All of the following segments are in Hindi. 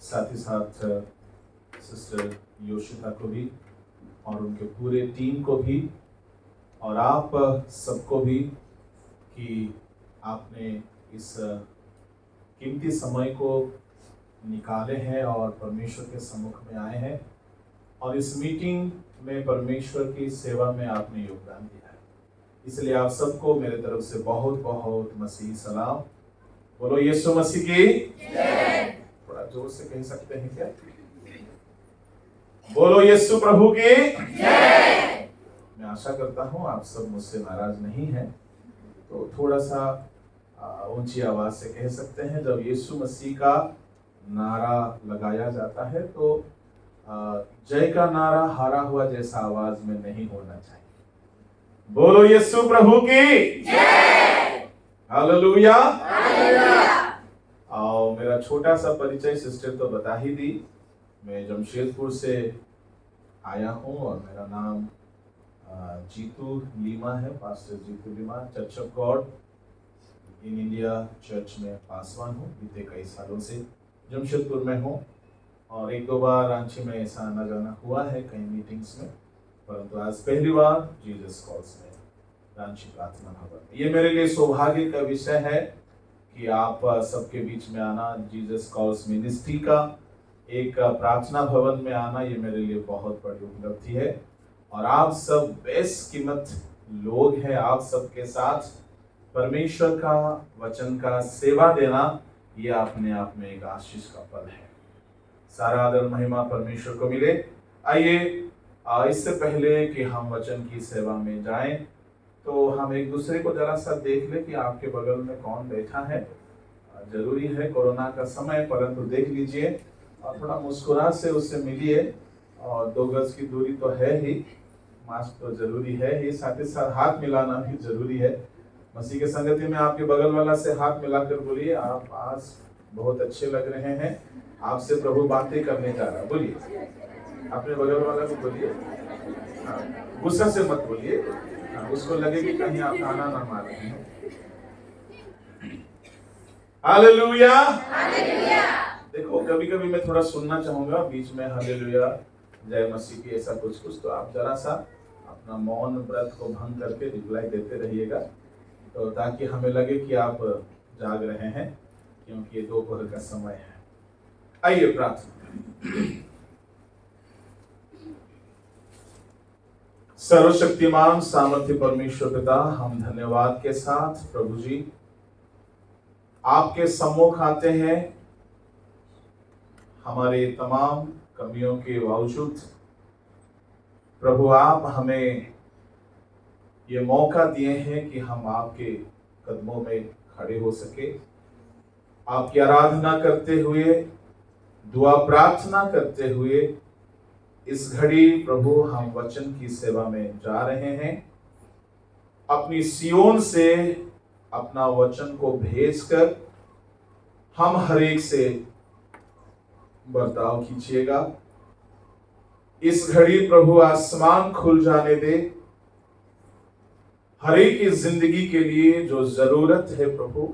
साथ ही साथ सिस्टर योशिता को भी और उनके पूरे टीम को भी और आप सबको भी कि आपने इस कीमती समय को निकाले हैं और परमेश्वर के सम्मुख में आए हैं और इस मीटिंग में परमेश्वर की सेवा में आपने योगदान दिया है। इसलिए आप सबको मेरे तरफ से बहुत बहुत मसीही सलाम। बोलो यीशु मसीह की जय। थोड़ा जोर से कह सकते हैं क्या? बोलो यीशु प्रभु की जय। मैं आशा करता हूं आप सब मुझसे नाराज नहीं हैं, तो थोड़ा सा ऊंची आवाज से कह सकते हैं। जब यीशु मसीह का नारा लगाया जाता है तो जय का नारा हारा हुआ जैसा आवाज में नहीं होना चाहिए। बोलो यीशु प्रभु की जय। हालेलुया। और मेरा छोटा सा परिचय सिस्टर तो बता ही दी। मैं जमशेदपुर से आया हूँ और मेरा नाम जीतू लीमा है, pastor Jeetu Lima. Church of God in India church में पासवान हूँ। बीते कई सालों से जमशेदपुर में हूँ और एक दो बार रांची में ऐसा आना जाना हुआ है कई मीटिंग्स में, परंतु आज पहली बार जीसस कॉल्स में रांची प्रार्थना भवन। ये मेरे लिए सौभाग्य का विषय है कि आप सबके बीच में आना, जीसस कॉल्स मिनिस्ट्री का एक प्रार्थना भवन में आना, ये मेरे लिए बहुत बड़ी उपलब्धि है। और आप सब बेशकीमत लोग हैं, आप सबके साथ परमेश्वर का वचन का सेवा देना, ये अपने आप में एक आशीष का पल है। सारा आदर महिमा परमेश्वर को मिले। आइए इससे पहले कि हम वचन की सेवा में जाएं, तो हम एक दूसरे को जरा सा देख ले कि आपके बगल में कौन बैठा है। जरूरी है कोरोना का समय, परंतु देख लीजिए और थोड़ा मुस्कुराहट से उससे मिलिए। और 2 गज की दूरी तो है ही, मास्क तो जरूरी है ही, साथ ही साथ हाथ मिलाना भी जरूरी है। मसीह के संगति में आपके बगल वाला से हाथ मिलाकर बोलिए, आप आज बहुत अच्छे लग रहे हैं, आपसे प्रभु बातें करने जा रहा है। बोलिए, अपने बगल वाला को बोलिए, गुस्सा से मत बोलिए, उसको लगे कि कहीं आप ताना ना मार रहे हैं। हालेलुया। देखो, कभी कभी मैं थोड़ा सुनना चाहूंगा बीच में हालेलुया जय मसीह की ऐसा कुछ कुछ, तो आप जरा सा अपना मौन व्रत को भंग करके रिप्लाई देते रहिएगा, तो ताकि हमें लगे कि आप जाग रहे हैं, क्योंकि ये दोपहर का समय है। आइए प्रार्थना। सर्वशक्तिमान सामर्थ्य परमेश्वर पिता, हम धन्यवाद के साथ प्रभु जी आपके सम्मुख आते हैं। हमारे तमाम कमियों के बावजूद प्रभु आप हमें ये मौका दिए हैं कि हम आपके कदमों में खड़े हो सके, आपकी आराधना करते हुए, दुआ प्रार्थना करते हुए इस घड़ी प्रभु हम वचन की सेवा में जा रहे हैं। अपनी सियोन से अपना वचन को भेजकर हम हर एक से बर्ताव कीजिएगा। इस घड़ी प्रभु आसमान खुल जाने दे, हर एक की जिंदगी के लिए जो जरूरत है प्रभु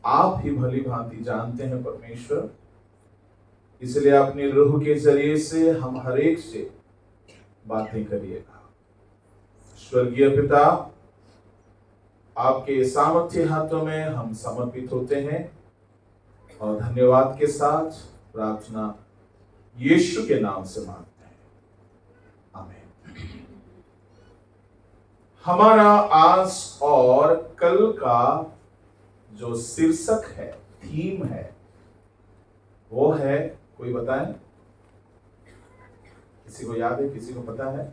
आप ही भली भांति जानते हैं परमेश्वर। इसलिए अपनी रूह के जरिए से हम हर एक से बातें करिएगा। स्वर्गीय पिता, आपके सामर्थ्य हाथों में हम समर्पित होते हैं और धन्यवाद के साथ प्रार्थना यीशु के नाम से मांगते हैं, आमीन। हमारा आज और कल का जो शीर्षक है, थीम है, वो है, कोई बताएं? किसी को याद है? किसी को पता है?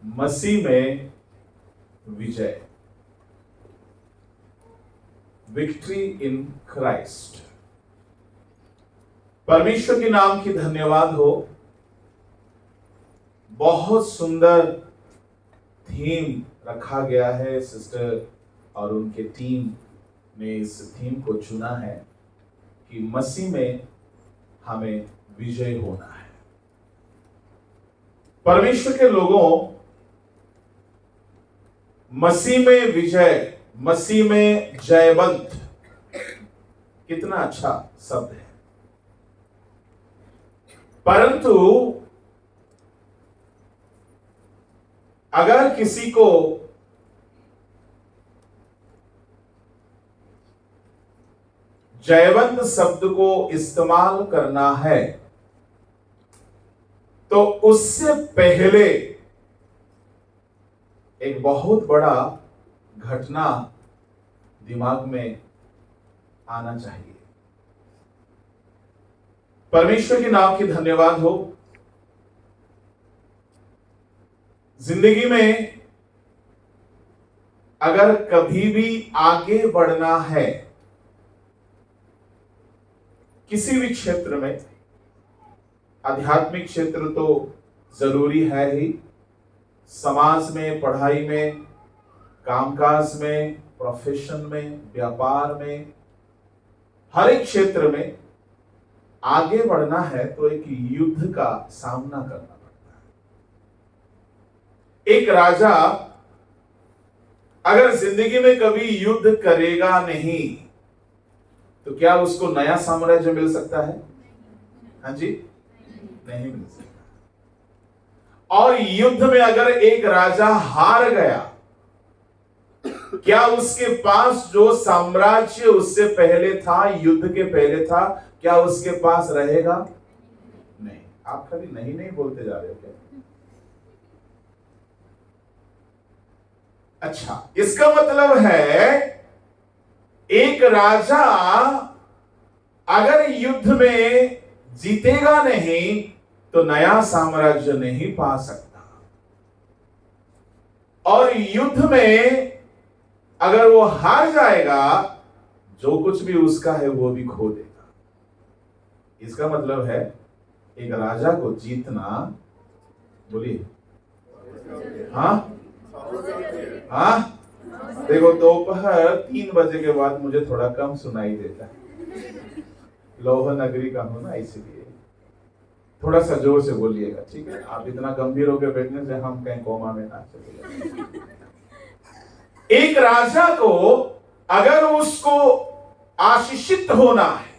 मसीह में विजय, विक्ट्री इन क्राइस्ट। परमेश्वर के नाम की धन्यवाद हो। बहुत सुंदर थीम रखा गया है। सिस्टर और उनके टीम ने इस थीम को चुना है कि मसीह में हमें विजय होना है। परमेश्वर के लोगों, मसीह में विजय, मसीह में जयवंत, कितना अच्छा शब्द है। परंतु अगर किसी को जयवंत शब्द को इस्तेमाल करना है तो उससे पहले एक बहुत बड़ा घटना दिमाग में आना चाहिए। परमेश्वर के नाम की धन्यवाद हो। जिंदगी में अगर कभी भी आगे बढ़ना है किसी भी क्षेत्र में, आध्यात्मिक क्षेत्र तो जरूरी है ही, समाज में, पढ़ाई में, कामकाज में, प्रोफेशन में, व्यापार में, हर एक क्षेत्र में आगे बढ़ना है तो एक युद्ध का सामना करना पड़ता है। एक राजा अगर जिंदगी में कभी युद्ध करेगा नहीं तो क्या उसको नया साम्राज्य मिल सकता है? हाँ जी, नहीं मिल सकता। और युद्ध में अगर एक राजा हार गया, क्या उसके पास जो साम्राज्य उससे पहले था, युद्ध के पहले था, क्या उसके पास रहेगा? नहीं। आप कभी नहीं बोलते जा रहे हो क्या? अच्छा, इसका मतलब है एक राजा अगर युद्ध में जीतेगा नहीं तो नया साम्राज्य नहीं पा सकता, और युद्ध में अगर वो हार जाएगा जो कुछ भी उसका है वो भी खो देगा। इसका मतलब है एक राजा को जीतना, बोलिए, हाँ हाँ, देखो दोपहर 3 बजे के बाद मुझे थोड़ा कम सुनाई देता है, लौह नगरी का हूं ना, इसलिए थोड़ा सा जोर से बोलिएगा, ठीक है? आप इतना गंभीर होकर बैठने से हम कहीं कोमा में ना चले। एक राजा को अगर उसको आशीषित होना है,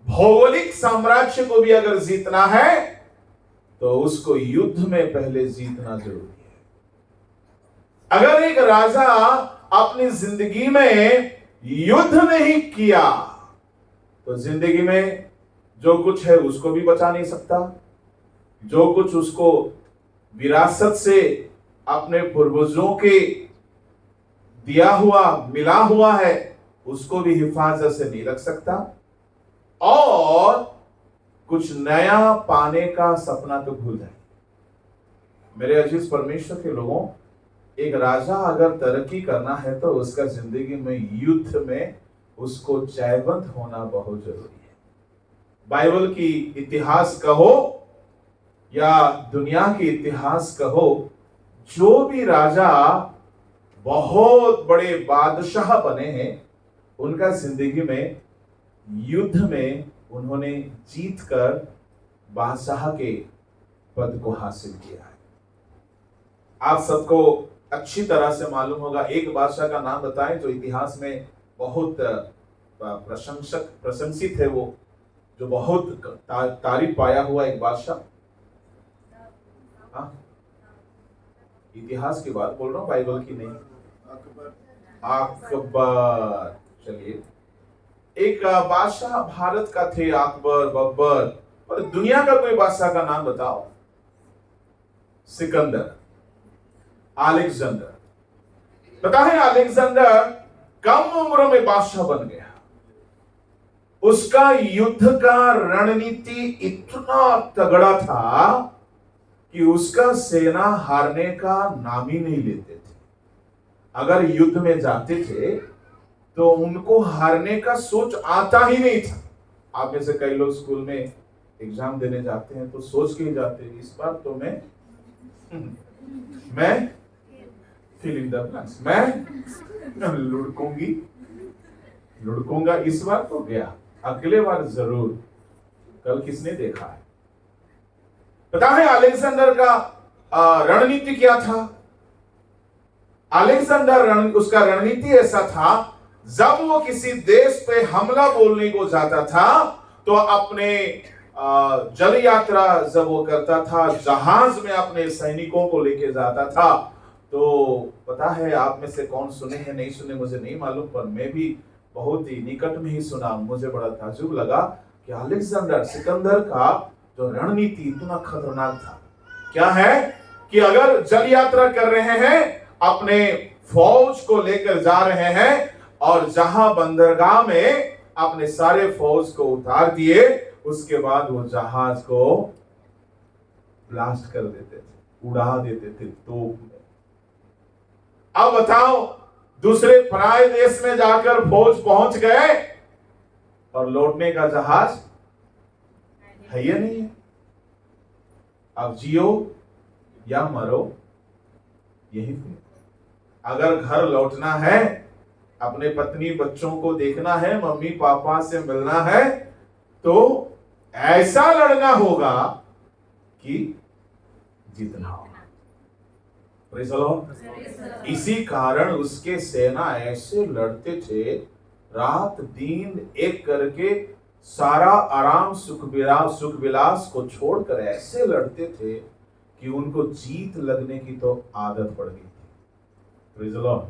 भौगोलिक साम्राज्य को भी अगर जीतना है तो उसको युद्ध में पहले जीतना जरूरी है। अगर एक राजा अपनी जिंदगी में युद्ध नहीं किया तो जिंदगी में जो कुछ है उसको भी बचा नहीं सकता, जो कुछ उसको विरासत से अपने पूर्वजों के दिया हुआ, मिला हुआ है, उसको भी हिफाजत से नहीं रख सकता, और कुछ नया पाने का सपना तो भूल जाए। मेरे अजीज परमेश्वर के लोगों, एक राजा अगर तरक्की करना है तो उसका जिंदगी में युद्ध में उसको जयवंत होना बहुत जरूरी है। बाइबल की इतिहास कहो या दुनिया की इतिहास कहो, जो भी राजा बहुत बड़े बादशाह बने हैं उनका जिंदगी में युद्ध में उन्होंने जीतकर बादशाह के पद को हासिल किया है। आप सबको अच्छी तरह से मालूम होगा, एक बादशाह का नाम बताएं जो इतिहास में बहुत प्रशंसित है, वो जो बहुत तारीफ पाया हुआ एक बादशाह। हाँ, इतिहास की बात बोल रहा हूँ, बाइबल की नहीं। अकबर। चलिए, एक बादशाह भारत का थे, अकबर, बब्बर, पर दुनिया का कोई बादशाह का नाम बताओ। सिकंदर, अलेक्जेंडर। पता है अलेक्जेंडर कम उम्र में बादशाह बन गया। उसका युद्ध का रणनीति इतना तगड़ा था कि उसका सेना हारने का नाम ही नहीं लेते थे। अगर युद्ध में जाते थे तो उनको हारने का सोच आता ही नहीं था। आप में से कई लोग स्कूल में एग्जाम देने जाते हैं तो सोच के ही जाते हैं, इस बार तो मैं फिल इन द ब्लैंक्स, मैं लुढ़कूंगा, इस बार तो गया, अगले बार जरूर। कल किसने देखा है? पता है अलेक्जेंडर का रणनीति क्या था? अलेक्जेंडर उसका रणनीति ऐसा था, जब वो किसी देश पे हमला बोलने को जाता था तो अपने जल यात्रा जब वो करता था, जहाज में अपने सैनिकों को लेके जाता था, तो पता है आप में से कौन सुने हैं नहीं सुने मुझे नहीं मालूम, पर मैं भी बहुत ही निकट में ही सुना। मुझे बड़ा ताज्जुब लगा कि अलेक्जेंडर सिकंदर का जो रणनीति इतना खतरनाक था। क्या है कि अगर जल यात्रा कर रहे हैं, अपने फौज को लेकर जा रहे हैं, और जहां बंदरगाह में अपने सारे फौज को उतार दिए, उसके बाद वो जहाज को ब्लास्ट कर देते थे, उड़ा देते थे तोप में। अब बताओ, दूसरे पराये देश में जाकर फौज पहुंच गए और लौटने का जहाज है या नहीं है। अब जियो या मरो, यही थे। अगर घर लौटना है, अपने पत्नी बच्चों को देखना है, मम्मी पापा से मिलना है, तो ऐसा लड़ना होगा कि जीतना होगा। Praise the Lord. इसी कारण उसके सेना ऐसे लड़ते थे, रात दिन एक करके सारा आराम सुख विलास को छोड़कर ऐसे लड़ते थे कि उनको जीत लगने की तो आदत पड़ गई थी। Praise the Lord.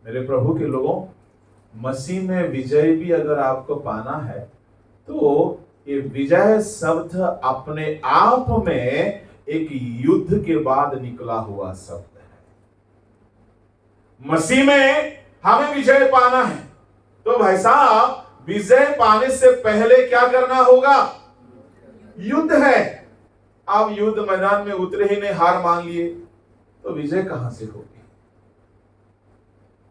मेरे प्रभु के लोगों, मसीह में विजय भी अगर आपको पाना है, तो ये विजय शब्द अपने आप में एक युद्ध के बाद निकला हुआ शब्द है। मसीह में हमें विजय पाना है, तो भाई साहब विजय पाने से पहले क्या करना होगा? युद्ध है। आप युद्ध मैदान में उतरे ही नहीं, हार मान लिए, तो विजय कहां से होगी?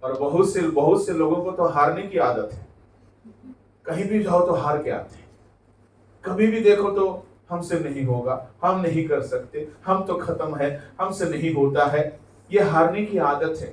और बहुत से लोगों को तो हारने की आदत है। कहीं भी जाओ तो हार के आते हैं। कभी भी देखो तो हमसे नहीं होगा, हम नहीं कर सकते, हम तो खत्म है, हमसे नहीं होता है। ये हारने की आदत है।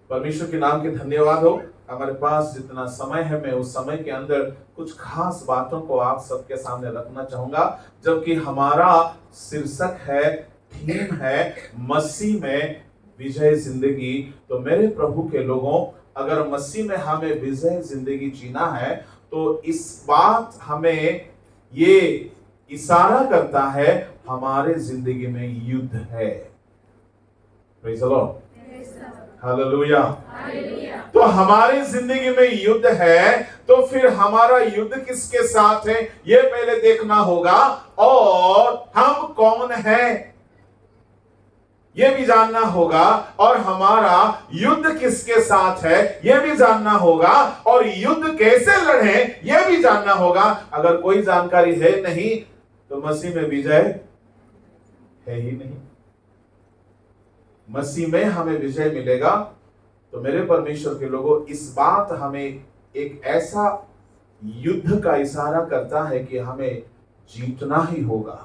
परमेश्वर के नाम के धन्यवाद हो। हमारे पास जितना समय है, मैं उस समय के अंदर कुछ खास बातों को आप सबके सामने रखना चाहूंगा, जबकि हमारा शीर्षक है, थीम है मसीह में विजय जिंदगी। तो मेरे प्रभु के लोगों, अगर मसीह में हमें विजय जिंदगी जीना है, तो इस बात हमें ये इशारा करता है, हमारे जिंदगी में युद्ध है। Praise the Lord, hallelujah. तो हमारी जिंदगी में युद्ध है, तो फिर हमारा युद्ध किसके साथ है ये पहले देखना होगा, और हम कौन हैं ये भी जानना होगा, और हमारा युद्ध किसके साथ है ये भी जानना होगा, और युद्ध कैसे लड़े ये भी जानना होगा। अगर कोई जानकारी है नहीं, तो मसीह में विजय है ही नहीं। मसीह में हमें विजय मिलेगा, तो मेरे परमेश्वर के लोगों, इस बात हमें एक ऐसा युद्ध का इशारा करता है कि हमें जीतना ही होगा।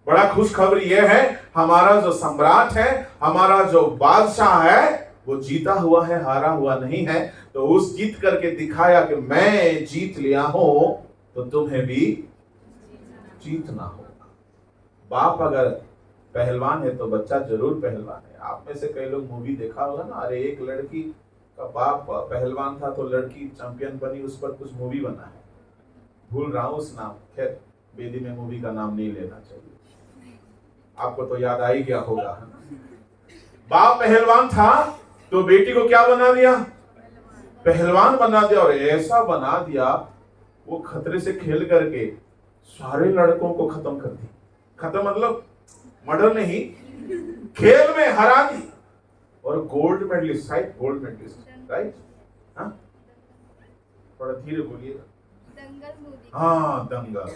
बड़ा खुशखबरी यह है, हमारा जो सम्राट है, हमारा जो बादशाह है, वो जीता हुआ है, हारा हुआ नहीं है। तो उस जीत करके दिखाया कि मैं जीत लिया हूं, तो तुम्हें भी जीतना होगा। बाप अगर पहलवान है तो बच्चा जरूर पहलवान है। आप में से कई लोग मूवी देखा होगा ना, अरे एक लड़की का बाप पहलवान था तो लड़की चैंपियन बनी, उस पर कुछ मूवी बना है, भूल रहा हूं उस नाम। खैर, बेदी में मूवी का नाम नहीं लेना चाहिए, आपको तो याद आ ही गया होगा। बाप पहलवान था तो बेटी को क्या बना दिया? पहलवान बना दिया, और ऐसा बना दिया वो खतरे से खेल करके सारे लड़कों को खत्म कर दी। खत्म मतलब मर्डर नहीं, खेल में हरा दी, और gold medalist, gold medalist, right? हाँ, थोड़ा धीरे बोलिएगा। हाँ, दंगल।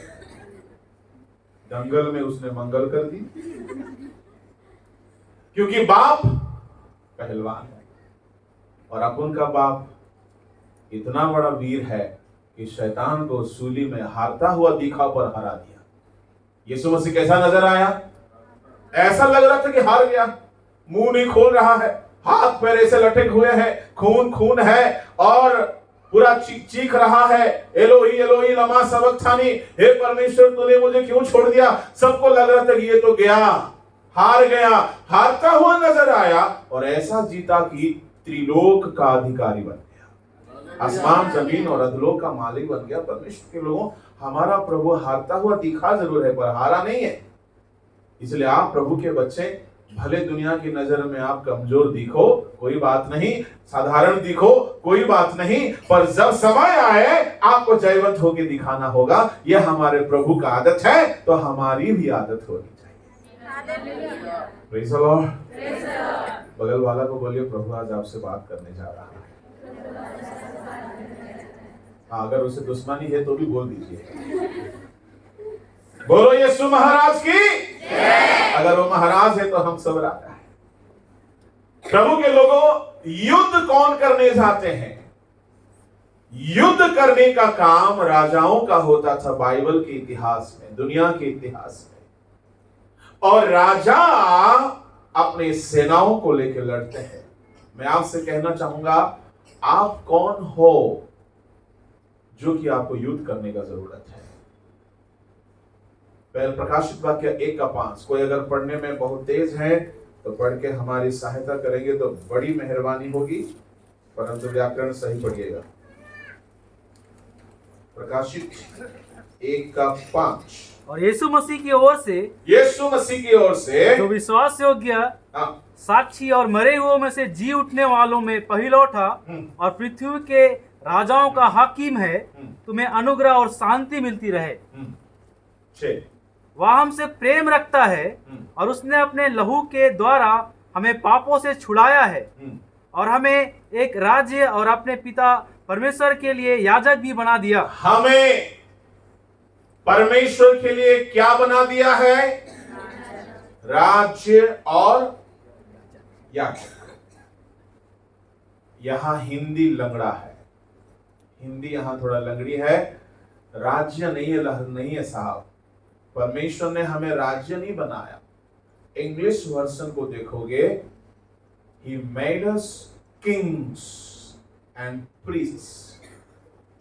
दंगल में उसने मंगल कर दी, क्योंकि बाप पहलवान है, और अपन का बाप इतना बड़ा वीर है कि शैतान को सूली में हारता हुआ दिखा पर हरा दिया। यीशु मसीह कैसा नजर आया? ऐसा लग रहा था कि हार गया, मुंह नहीं खोल रहा है, हाथ पैर ऐसे लटके हुए हैं, खून खून है, और पूरा चीख रहा है, एलोही एलोही लमा सबक्तानी, हे परमेश्वर तूने मुझे क्यों छोड़ दिया। सबको लग रहा था कि ये तो गया, हार गया, हारता हुआ नजर आया, और ऐसा जीता कि त्रिलोक का अधिकारी बन गया। आसमान जमीन और अधलोक का मालिक बन गया। परमेश्वर के लोगों, हमारा प्रभु हारता हुआ दिखा जरूर है पर हारा नहीं है। इसलिए आप प्रभु के बच्चे, भले दुनिया की नजर में आप कमजोर दिखो कोई बात नहीं, साधारण दिखो कोई बात नहीं, पर जब समय आए आपको जयवंत होकर दिखाना होगा। यह हमारे प्रभु का आदत है, तो हमारी भी आदत होनी चाहिए। Praise the Lord. बगल वाला को बोलिए, प्रभु आज आपसे बात करने जा रहा है। अगर उसे दुश्मनी है तो भी बोल दीजिए। बोलो यीशु महाराज की। अगर वो महाराज है तो हम सब राजा है। प्रभु के लोगों, युद्ध कौन करने जाते हैं? युद्ध करने का काम राजाओं का होता था बाइबल के इतिहास में, दुनिया के इतिहास में। और राजा अपने सेनाओं को लेकर लड़ते हैं। मैं आपसे कहना चाहूंगा, आप कौन हो जो कि आपको युद्ध करने का जरूरत है? पहले प्रकाशित वाक्य 1:5 कोई अगर पढ़ने में बहुत तेज है तो पढ़ के हमारी सहायता करेंगे तो बड़ी मेहरबानी होगी, परंतु व्याकरण सही पढ़िएगा। प्रकाशित 1:5। और यीशु मसीह की ओर से जो विश्वास योग्य साक्षी और मरे हुओं में से जी उठने वालों में पहिलौठा और पृथ्वी के राजाओं का हाकिम है, तुम्हें अनुग्रह और शांति मिलती रहे। 6 वह हमसे प्रेम रखता है और उसने अपने लहू के द्वारा हमें पापों से छुड़ाया है और हमें एक राज्य और अपने पिता परमेश्वर के लिए याजक भी बना दिया। हमें परमेश्वर के लिए क्या बना दिया है? राज्य और याजक। यहां हिंदी लंगड़ा है, हिंदी यहां थोड़ा लंगड़ी है। राज्य नहीं है साहब। परमेश्वर ने हमें राज्य नहीं बनाया। इंग्लिश वर्जन को देखोगे, He made us kings and priests।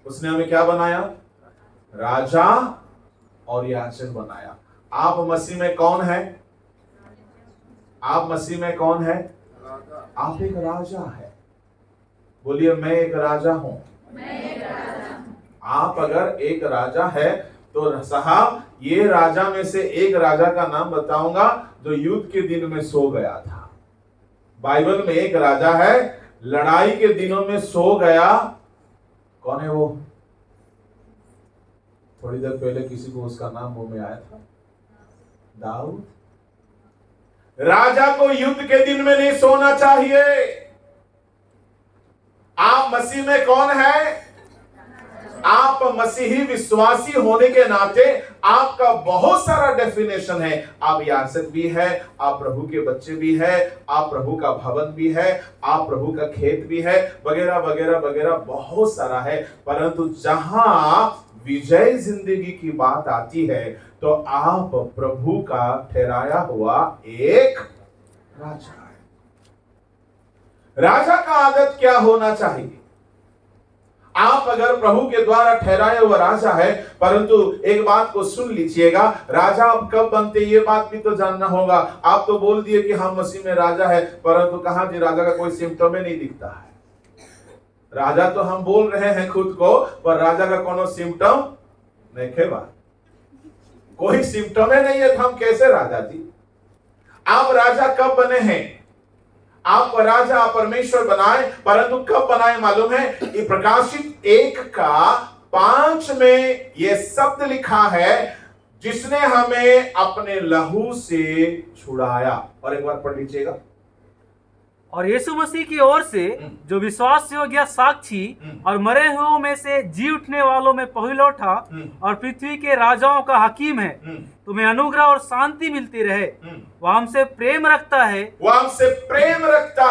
उसने हमें क्या बनाया? राजा और याजक बनाया। आप मसीह में कौन है? आप मसीह में कौन है? आप एक राजा है। बोलिए, मैं एक राजा हूं। आप अगर एक राजा है तो साहब, ये राजा में से एक राजा का नाम बताऊंगा जो युद्ध के दिन में सो गया था। बाइबल में एक राजा है, लड़ाई के दिनों में सो गया। कौन है वो? थोड़ी देर पहले किसी को उसका नाम मुंह में आया था, दाऊद। राजा को युद्ध के दिन में नहीं सोना चाहिए। आप मसीह में कौन है? आप मसीही विश्वासी होने के नाते आपका बहुत सारा डेफिनेशन है। आप याजक भी है, आप प्रभु के बच्चे भी है, आप प्रभु का भवन भी है, आप प्रभु का खेत भी है, वगैरह वगैरह वगैरह बहुत सारा है। परंतु जहां विजय जिंदगी की बात आती है तो आप प्रभु का ठहराया हुआ एक राजा है। राजा का आदत क्या होना चाहिए? आप अगर प्रभु के द्वारा ठहराया हुआ राजा है, परंतु एक बात को सुन लीजिएगा, राजा आप कब बनते ये बात भी तो जानना होगा। आप तो बोल दिए कि हम मसीह में राजा है, परंतु कहां जी राजा का कोई सिम्टम नहीं दिखता है। राजा तो हम बोल रहे हैं खुद को, पर राजा का कोनो सिम्टम नहीं खेवा, कोई सिम्टम नहीं है। तो हम कैसे राजा जी? आप राजा कब बने हैं? आप राजा परमेश्वर बनाए, परंतु कब बनाए मालूम है? ये प्रकाशित 1:5 में ये शब्द लिखा है, जिसने हमें अपने लहू से छुड़ाया। और एक बार पढ़ लीजिएगा। और यीशु मसीह की ओर से जो विश्वास योग्य साक्षी और मरे हुओं में से जी उठने वालों में पहिलौठा और पृथ्वी के राजाओं का हाकिम है, तुम्हें अनुग्रह और शांति मिलती रहे। वह हमसे प्रेम रखता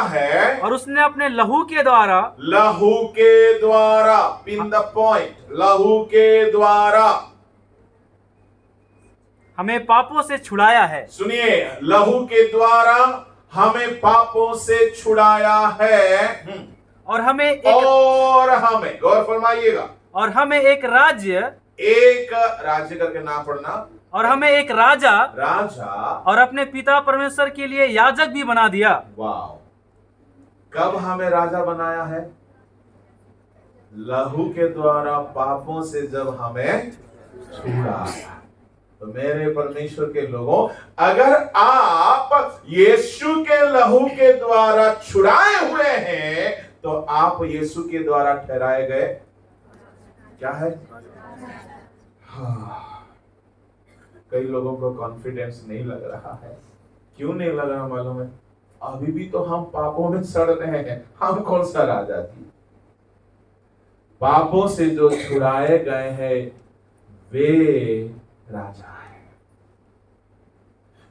है, और उसने अपने लहू के द्वारा पिन द पॉइंट, लहू के द्वारा हमें पापों से छुड़ाया है। सुनिए, लहू के द्वारा हमें पापों से छुड़ाया है। और हमें गौर फरमाइएगा, और हमें एक राज्य करके ना पढ़ना, और हमें एक राजा और अपने पिता परमेश्वर के लिए याजक भी बना दिया। वाह! कब हमें राजा बनाया है? लहू के द्वारा पापों से जब हमें छुड़ाया। तो मेरे परमेश्वर के लोगों, अगर आप यीशु के लहू के द्वारा छुड़ाए हुए हैं तो आप यीशु के द्वारा ठहराए गए क्या है? कई लोगों को कॉन्फिडेंस नहीं लग रहा है। क्यों नहीं लग रहा मालूम है? अभी भी तो हम पापों में सड़ रहे हैं। हम कौन सा राजा थी? पापों से जो छुड़ाए गए हैं वे राजा है।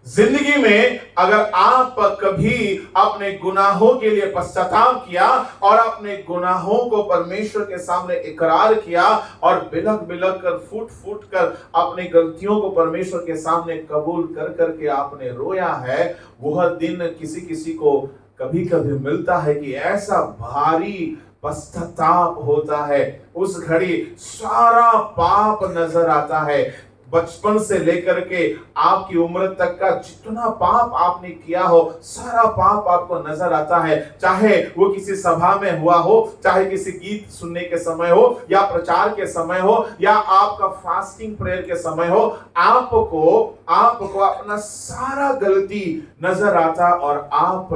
जिंदगी में अगर आप कभी अपने गुनाहों के लिए पश्चाताप किया और अपने गुनाहों को परमेश्वर के सामने इकरार किया और बिलख बिलख कर फूट फूट कर अपनी गलतियों को परमेश्वर के सामने कबूल कर करके आपने रोया है, वह दिन किसी किसी को कभी कभी मिलता है कि ऐसा भारी पश्चाताप होता है। उस घड़ी सारा पाप नजर आता है। बचपन से लेकर के आपकी उम्र तक का जितना पाप आपने किया हो, सारा पाप आपको नजर आता है। चाहे वो किसी सभा में हुआ हो, चाहे किसी गीत सुनने के समय हो, या प्रचार के समय हो, या आपका फास्टिंग प्रेयर के समय हो, आपको अपना सारा गलती नजर आता और आप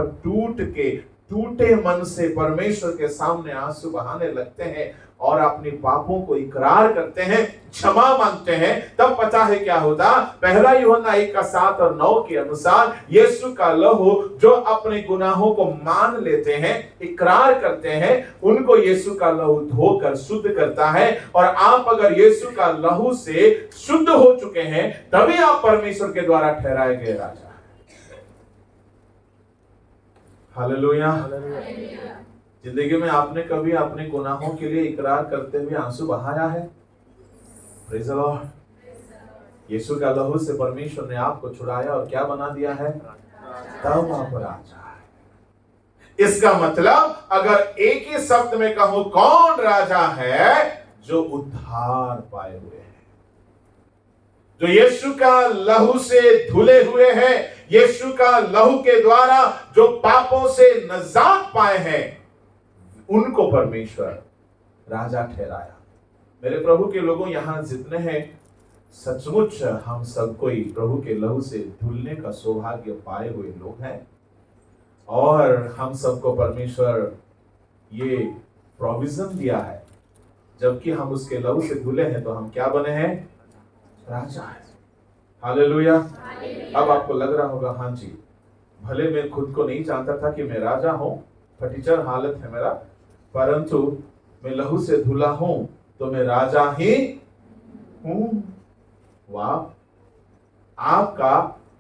टूटे मन से परमेश्वर के सामने आंसू बहाने लगते हैं और अपने पापों को इकरार करते हैं, क्षमा मांगते हैं। तब पता है क्या होता? पहला यूहन्ना 1:7 और 9 के अनुसार यीशु का लहू जो अपने गुनाहों को मान लेते हैं, इकरार करते हैं, उनको यीशु का लहू धोकर शुद्ध करता है। और आप अगर यीशु का लहू से शुद्ध हो चुके हैं तभी आप परमेश्वर के द्वारा ठहराए गए राजा। हालेलुया। जिंदगी में आपने कभी अपने गुनाहों के लिए इकरार करते हुए आंसू बहाया है? Praise the Lord. यीशु का लहू से परमेश्वर ने आपको छुड़ाया और क्या बना दिया है? तब आप राजा है। इसका मतलब अगर एक ही शब्द में कहूं, कौन राजा है? जो उद्धार पाए हुए हैं, जो यीशु का लहू से धुले हुए हैं, यीशु का लहू के द्वारा जो पापों से नजात पाए हैं, उनको परमेश्वर राजा ठहराया। मेरे प्रभु के लोगों, यहां जितने हैं, सचमुच हम सब कोई प्रभु के लहू से धुलने का सौभाग्य पाए हुए लोग हैं। और हम सबको परमेश्वर ये प्रोविजन दिया है, जबकि हम उसके लहू से धुले हैं तो हम क्या बने हैं? राजा है। हालेलुया। अब आपको लग रहा होगा, हाँ जी, भले मैं खुद को नहीं जानता था कि मैं राजा हूं, फटीचर हालत है मेरा, परंतु मैं लहू से धुला हूं तो मैं राजा ही हूं। वाह,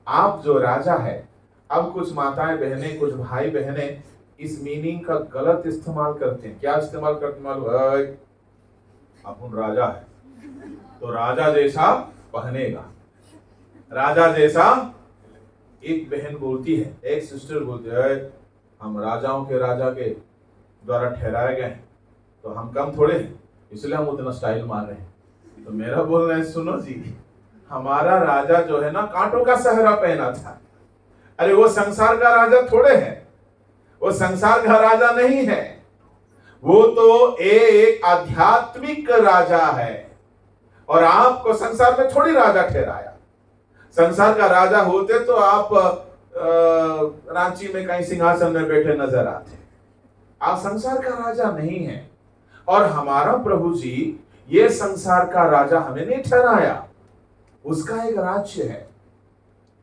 आप जो राजा है। अब कुछ माताएं बहनें, कुछ भाई बहनें इस मीनिंग का गलत इस्तेमाल करते हैं। क्या इस्तेमाल करते? मालूम? अपन राजा है तो राजा जैसा पहनेगा, राजा जैसा। एक बहन बोलती है, एक सिस्टर बोलती है, हम राजाओं के राजा के द्वारा ठहराए गए हैं तो हम कम थोड़े हैं, इसलिए हम उतना स्टाइल मार रहे हैं। तो मेरा बोलना है, सुनो जी, हमारा राजा जो है ना, कांटों का सहरा पहना था। अरे वो संसार का राजा थोड़े है, वो संसार का राजा नहीं है, वो तो एक आध्यात्मिक राजा है। और आपको संसार में थोड़ी राजा ठहराया। संसार का राजा होते तो आप रांची में कहीं सिंहासन में बैठे नजर आते। आप संसार का राजा नहीं है। और हमारा प्रभु जी ये संसार का राजा हमें नहीं ठहराया, उसका एक राज्य है।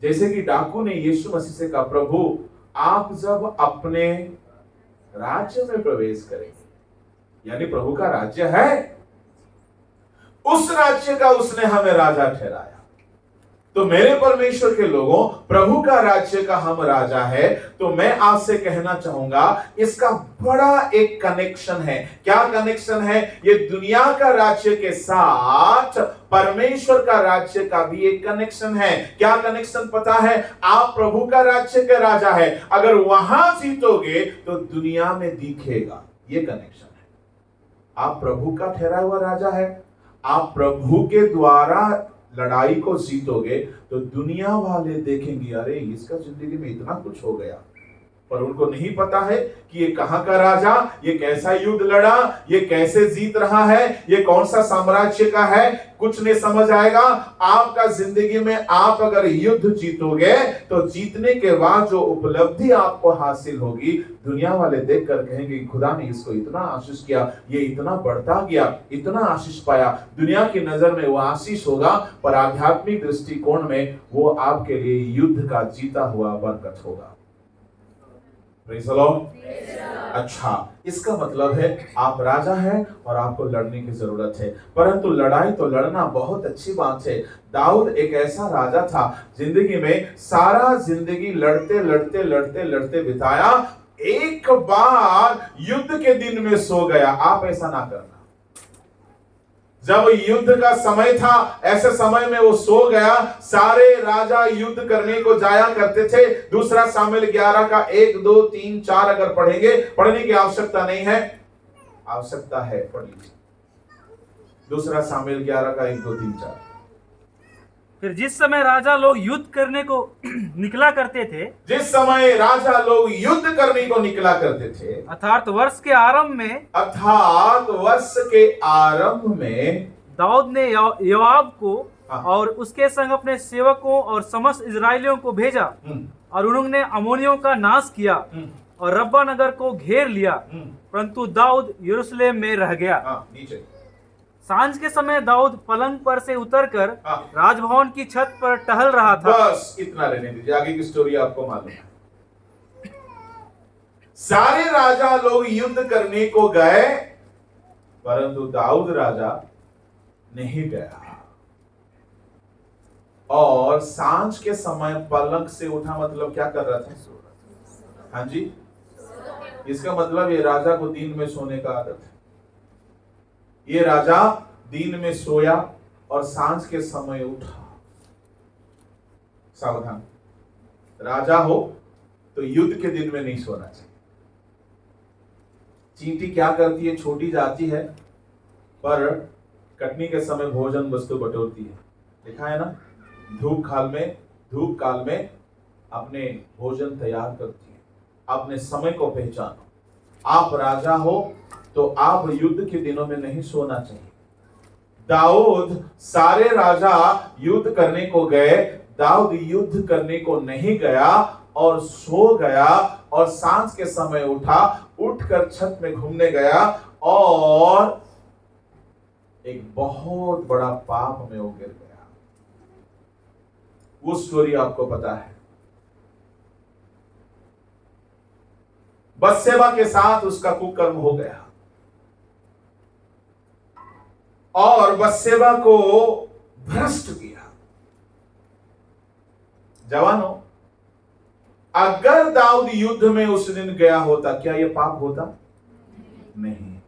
जैसे कि डाकू ने यीशु मसीह से कहा, प्रभु आप जब अपने राज्य में प्रवेश करेंगे, यानी प्रभु का राज्य है, उस राज्य का उसने हमें राजा ठहराया। तो मेरे परमेश्वर के लोगों, प्रभु का राज्य का हम राजा है। तो मैं आपसे कहना चाहूंगा, इसका बड़ा एक कनेक्शन है। क्या कनेक्शन है? ये दुनिया का राज्य के साथ परमेश्वर का राज्य का भी एक कनेक्शन है। क्या कनेक्शन पता है? आप प्रभु का राज्य के राजा है, अगर वहां जीतोगे तो दुनिया में दिखेगा। ये कनेक्शन है। आप प्रभु का ठहरा हुआ राजा है, आप प्रभु के द्वारा लड़ाई को जीतोगे तो दुनिया वाले देखेंगे, अरे इसका जिंदगी में इतना कुछ हो गया, पर उनको नहीं पता है कि ये कहां का राजा, ये कैसा युद्ध लड़ा, ये कैसे जीत रहा है, ये कौन सा साम्राज्य का है, कुछ नहीं समझ आएगा। आपका जिंदगी में आप अगर युद्ध जीतोगे तो जीतने के बाद जो उपलब्धि आपको हासिल होगी, दुनिया वाले देखकर कहेंगे खुदा ने इसको इतना आशीष किया, ये इतना बढ़ता गया, इतना आशीष पाया। दुनिया की नजर में वो आशीष होगा, पर आध्यात्मिक दृष्टिकोण में वो आपके लिए युद्ध का जीता हुआ बरकत होगा। Praise the Lord. अच्छा, इसका मतलब है आप राजा हैं और आपको लड़ने की जरूरत है, परंतु लड़ाई तो लड़ना बहुत अच्छी बात है। दाऊद एक ऐसा राजा था, जिंदगी में सारा जिंदगी लड़ते लड़ते लड़ते लड़ते बिताया, एक बार युद्ध के दिन में सो गया। आप ऐसा ना करना। जब युद्ध का समय था, ऐसे समय में वो सो गया। सारे राजा युद्ध करने को जाया करते थे। दूसरा सामुएल 11 का 1 2 3 4 अगर पढ़ेंगे, पढ़ने की आवश्यकता नहीं है, आवश्यकता है, पढ़ लीजिए। दूसरा सामुएल 11 का 1 2 3 4। फिर जिस समय राजा लोग युद्ध करने को निकला करते थे, जिस समय राजा लोग युद्ध करने को निकला करते थे, अर्थात वर्ष के आरंभ में, अर्थात वर्ष के आरंभ में, दाऊद ने योआब को और उसके संग अपने सेवकों और समस्त इजरायलियों को भेजा और उन्होंने अम्मोनियों का नाश किया और रब्बा नगर को घेर लिया, परंतु दाऊद यरूशलेम में रह गया। नीचे सांझ के समय दाऊद पलंग पर से उतरकर राजभवन की छत पर टहल रहा था। बस इतना रहने दीजिए, आगे की स्टोरी आपको मालूम है। सारे राजा लोग युद्ध करने को गए, परंतु दाऊद राजा नहीं गया। और सांझ के समय पलंग से उठा, मतलब क्या कर रहा था? हाँ जी, इसका मतलब ये राजा को दिन में सोने का आदत है। ये राजा दिन में सोया और सांझ के समय उठा। सावधान, राजा हो तो युद्ध के दिन में नहीं सोना चाहिए। चींटी क्या करती है? छोटी जाती है, पर कटनी के समय भोजन वस्तु बटोरती है। देखा है ना? धूप काल में अपने भोजन तैयार करती है। अपने समय को पहचानो। आप राजा हो तो आप युद्ध के दिनों में नहीं सोना चाहिए। दाऊद, सारे राजा युद्ध करने को गए, दाऊद युद्ध करने को नहीं गया और सो गया, और सांझ के समय उठा, उठकर छत में घूमने गया और एक बहुत बड़ा पाप में वो गिर गया। वो स्टोरी आपको पता है। बत्शेबा के साथ उसका कुकर्म हो गया और बत्शेबा को भ्रष्ट किया। जवानों, अगर दाऊद युद्ध में उस दिन गया होता, क्या यह पाप होता? नहीं।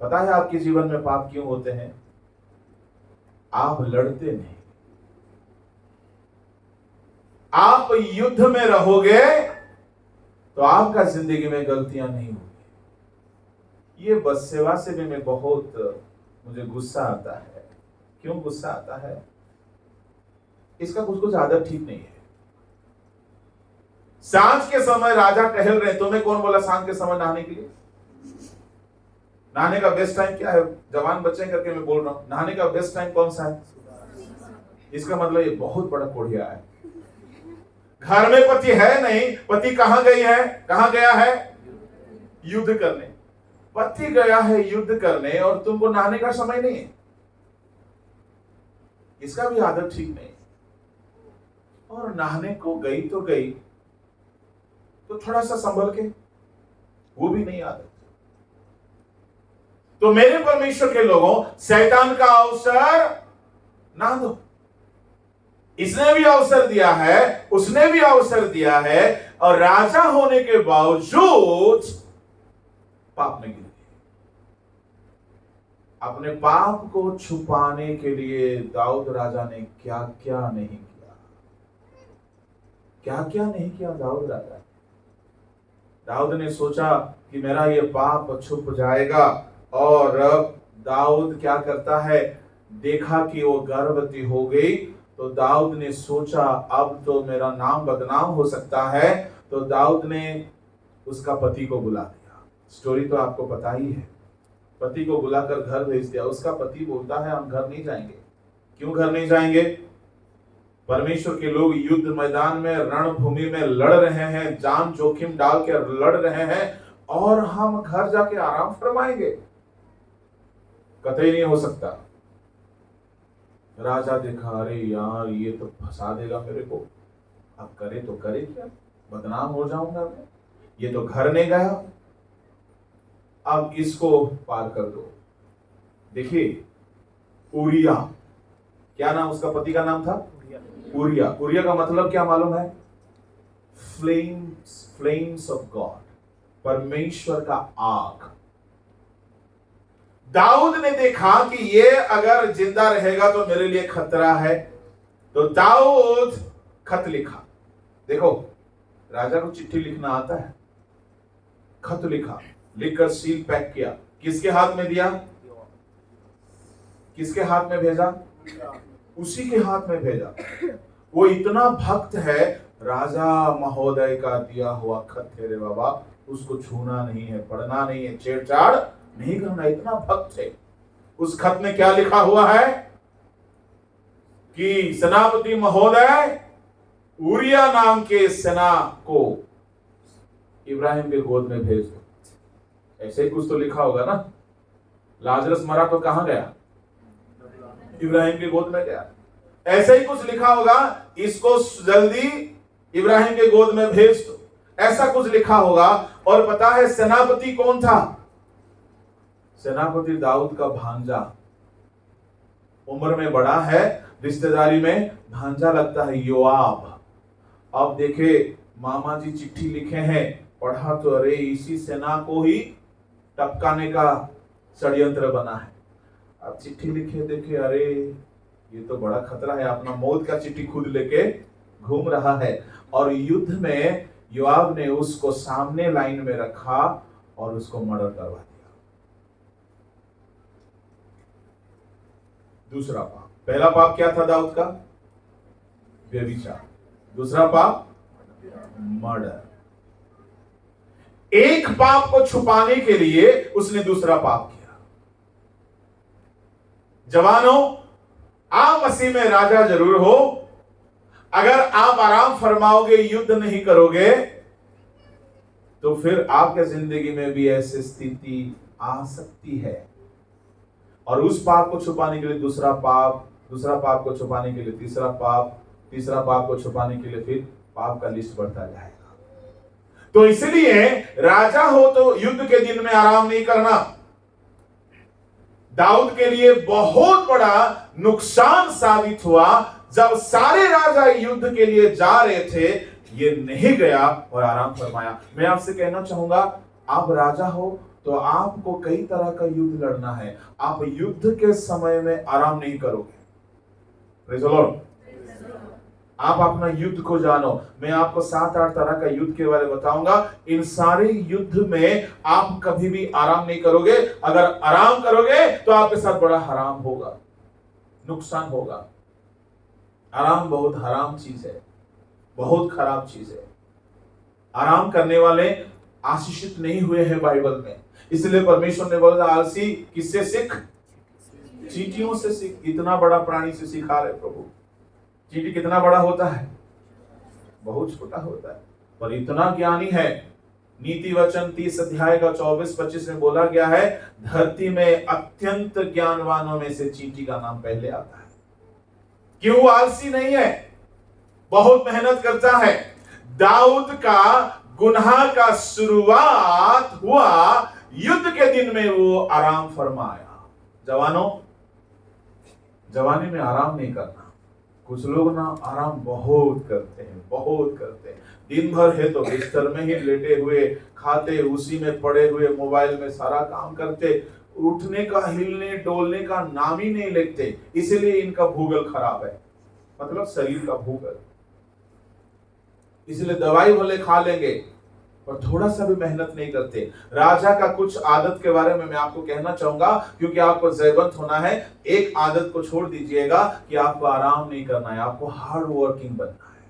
पता है आपके जीवन में पाप क्यों होते हैं? आप लड़ते नहीं। आप युद्ध में रहोगे तो आपका जिंदगी में गलतियां नहीं होंगी। ये बत्शेबा से भी मैं बहुत मुझे गुस्सा आता है। क्यों गुस्सा आता है? इसका कुछ आदत ठीक नहीं है। सांझ के समय राजा टहल रहे, तुम्हें कौन बोला सांझ के समय नहाने के लिए? नहाने का बेस्ट टाइम क्या है? जवान बच्चे करके मैं बोल रहा हूं, नहाने का बेस्ट टाइम कौन सा है? इसका मतलब ये बहुत बड़ा कोढ़िया है। घर में पति है नहीं, पति कहां गई है? कहां गया है? युद्ध करने। पति गया है युद्ध करने और तुमको नहाने का समय नहीं है। इसका भी आदत ठीक नहीं। और नहाने को गई तो थोड़ा सा संभल के, वो भी नहीं आदत। तो मेरे परमेश्वर के लोगों, शैतान का अवसर ना दो। इसने भी अवसर दिया है, उसने भी अवसर दिया है, और राजा होने के बावजूद पाप में गिर गए। अपने पाप को छुपाने के लिए दाऊद राजा ने क्या क्या नहीं किया। क्या क्या नहीं किया दाऊद राजा। दाऊद ने सोचा कि मेरा ये पाप छुप जाएगा, और दाऊद क्या करता है? देखा कि वो गर्भवती हो गई, तो दाऊद ने सोचा अब तो मेरा नाम बदनाम हो सकता है। तो दाऊद ने उसका पति को बुला दिया। स्टोरी तो आपको पता ही है। पति को बुलाकर घर भेज दिया। उसका पति बोलता है हम घर नहीं जाएंगे। क्यों घर नहीं जाएंगे? परमेश्वर के लोग युद्ध मैदान में, रणभूमि में लड़ रहे हैं, जान जोखिम डाल के लड़ रहे हैं, और हम घर जाके आराम फरमाएंगे? कतई नहीं हो सकता। राजा देखा, अरे यार ये तो फंसा देगा मेरे को, अब करे तो करे क्या, बदनाम हो जाऊंगा मैं, ये तो घर नहीं गया, अब इसको पार कर दो। देखिए उरिया, क्या नाम उसका पति का नाम था? उरिया। उरिया का मतलब क्या मालूम है? फ्लेम्स ऑफ गॉड, परमेश्वर का आग। दाऊद ने देखा कि ये अगर जिंदा रहेगा तो मेरे लिए खतरा है, तो दाऊद खत लिखा। देखो राजा को चिट्ठी लिखना आता है। खत लिखा, लिखकर सील पैक किया। किसके हाथ में दिया? किसके हाथ में भेजा? उसी के हाथ में भेजा। वो इतना भक्त है, राजा महोदय का दिया हुआ खत है रे बाबा, उसको छूना नहीं है, पढ़ना नहीं है, छेड़छाड़ नहीं करना, इतना भक्त है। उस खत में क्या लिखा हुआ है कि सेनापति महोदय, उरिया नाम के सेना को इब्राहिम के गोद में भेज दो। ऐसे ही कुछ तो लिखा होगा ना। लाजरस मरा तो कहां गया? इब्राहिम के गोद में गया। ऐसे ही कुछ लिखा होगा, इसको जल्दी इब्राहिम के गोद में भेज दो, ऐसा कुछ लिखा होगा। और पता है सेनापति कौन था? सेनापति दाऊद का भांजा। उम्र में बड़ा है, रिश्तेदारी में भांजा लगता है, योआब। अब देखे मामा जी चिट्ठी लिखे हैं, पढ़ा तो अरे इसी सेना को ही टपकाने का षड्यंत्र बना है। अब चिट्ठी लिखे, देखे अरे ये तो बड़ा खतरा है, अपना मौत का चिट्ठी खुद लेके घूम रहा है। और युद्ध में योआब ने उसको सामने लाइन में रखा और उसको मर्डर करवा दिया। दूसरा पाप। पहला पाप क्या था दाऊद का? व्यभिचार। दूसरा पाप मर्डर। एक पाप को छुपाने के लिए उसने दूसरा पाप किया। जवानों, आप मसीह में राजा जरूर हो, अगर आप आराम फरमाओगे, युद्ध नहीं करोगे, तो फिर आपके जिंदगी में भी ऐसी स्थिति आ सकती है। और उस पाप को छुपाने के लिए दूसरा पाप, दूसरा पाप को छुपाने के लिए तीसरा पाप, तीसरा पाप को छुपाने के लिए फिर पाप का लिस्ट बढ़ता जाएगा। तो इसलिए राजा हो तो युद्ध के दिन में आराम नहीं करना। दाऊद के लिए बहुत बड़ा नुकसान साबित हुआ जब सारे राजा युद्ध के लिए जा रहे थे, ये नहीं गया और आराम फरमाया। मैं आपसे कहना चाहूंगा, आप राजा हो तो आपको कई तरह का युद्ध लड़ना है। आप युद्ध के समय में आराम नहीं करोगे। Praise the Lord. आप अपना युद्ध को जानो। मैं आपको 7-8 तरह का युद्ध के बारे में बताऊंगा। इन सारे युद्ध में आप कभी भी आराम नहीं करोगे। अगर आराम करोगे तो आपके साथ बड़ा हराम होगा, नुकसान होगा। आराम बहुत हराम चीज है, बहुत खराब चीज है। आराम करने वाले आशीषित नहीं हुए हैं बाइबल में। इसलिए परमेश्वर ने बोला, आलसी किससे सीख? चींटियों से सीख। इतना बड़ा प्राणी से सिखा रहे प्रभु। चींटी कितना बड़ा होता है? बहुत छोटा होता है, पर इतना ज्ञानी है। नीति वचन 30 अध्याय का 24-25 में बोला गया है, धरती में अत्यंत ज्ञानवानों में से चींटी का नाम पहले आता है। क्यों? आलसी नहीं है, बहुत मेहनत करता है। दाऊद का गुनाह का शुरुआत हुआ युद्ध के दिन में, वो आराम फरमाया। जवानों, जवानी में आराम नहीं करना। कुछ लोग ना आराम बहुत करते हैं, बहुत करते हैं। दिन भर है तो बिस्तर में ही लेटे हुए, खाते उसी में पड़े हुए, मोबाइल में सारा काम करते, उठने का, हिलने डोलने का नाम ही नहीं लेते। इसलिए इनका भूगोल खराब है, मतलब शरीर का भूगोल। इसलिए दवाई भले खा लेंगे पर थोड़ा सा भी मेहनत नहीं करते। राजा का कुछ आदत के बारे में मैं आपको कहना चाहूंगा, क्योंकि आपको जयवंत होना है। एक आदत को छोड़ दीजिएगा कि आपको आराम नहीं करना है, आपको हार्ड वर्किंग बनना है।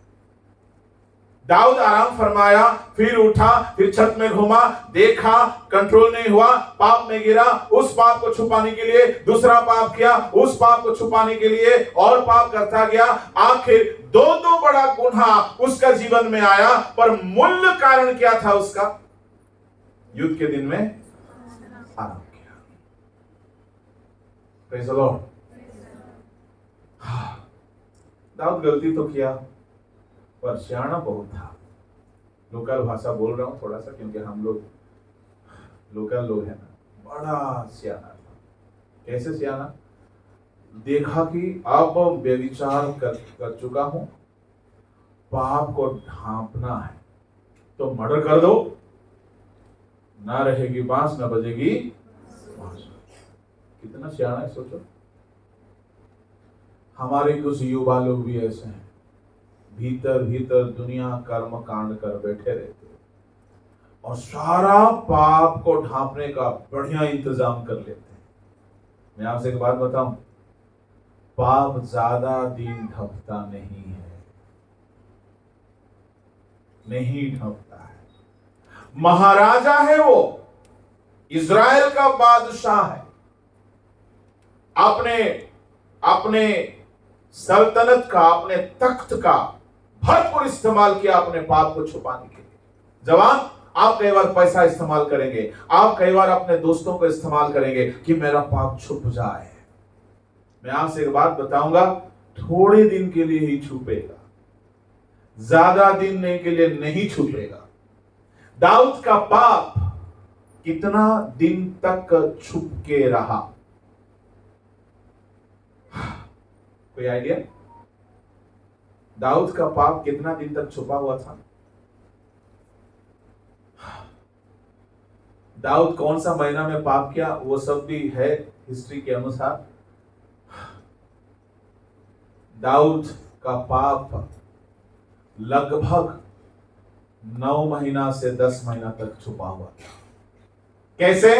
दाऊद आराम फरमाया, फिर उठा, फिर छत में घूमा, देखा, कंट्रोल नहीं हुआ, पाप में गिरा, उस पाप को छुपाने के लिए दूसरा पाप किया, उस पाप को छुपाने के लिए और पाप करता गया। आखिर दो बड़ा गुनाह उसका जीवन में आया, पर मूल कारण क्या था उसका? युद्ध के दिन में आराम किया। Praise the Lord. दाऊद गलती तो किया, पर सियाना बहुत था। लोकल भाषा बोल रहा हूं थोड़ा सा, क्योंकि हम लोग लोकल लोग हैं ना। बड़ा सियाना था। कैसे सियाना? देखा कि अब व्यभिचार कर चुका हूं, पाप को ढांपना है तो मर्डर कर दो, ना रहेगी बांस ना बजेगी बांसुरी। कितना सियाना है सोचो। हमारे कुछ युवा लोग भी ऐसे हैं, भीतर भीतर दुनिया कर्म कांड कर बैठे रहते और सारा पाप को ढांपने का बढ़िया इंतजाम कर लेते हैं। मैं आपसे एक बात बताऊं, पाप ज्यादा दिन ढंपता नहीं है, नहीं ढंपता है। महाराजा है वो, इज़राइल का बादशाह है, अपने सल्तनत का, अपने तख्त का भरपूर इस्तेमाल किया अपने पाप को छुपाने के लिए। जवान, आप कई बार पैसा इस्तेमाल करेंगे, आप कई बार अपने दोस्तों को इस्तेमाल करेंगे कि मेरा पाप छुप जाए। मैं आपसे एक बात बताऊंगा, थोड़े दिन के लिए ही छुपेगा, ज्यादा दिन नहीं के लिए नहीं छुपेगा। दाऊद का पाप कितना दिन तक छुप के रहा? कोई आइडिया? दाऊद का पाप कितना दिन तक छुपा हुआ था? दाऊद कौन सा महीना में पाप किया वो सब भी है हिस्ट्री के अनुसार। दाऊद का पाप लगभग 9 महीना से 10 महीना तक छुपा हुआ था। कैसे?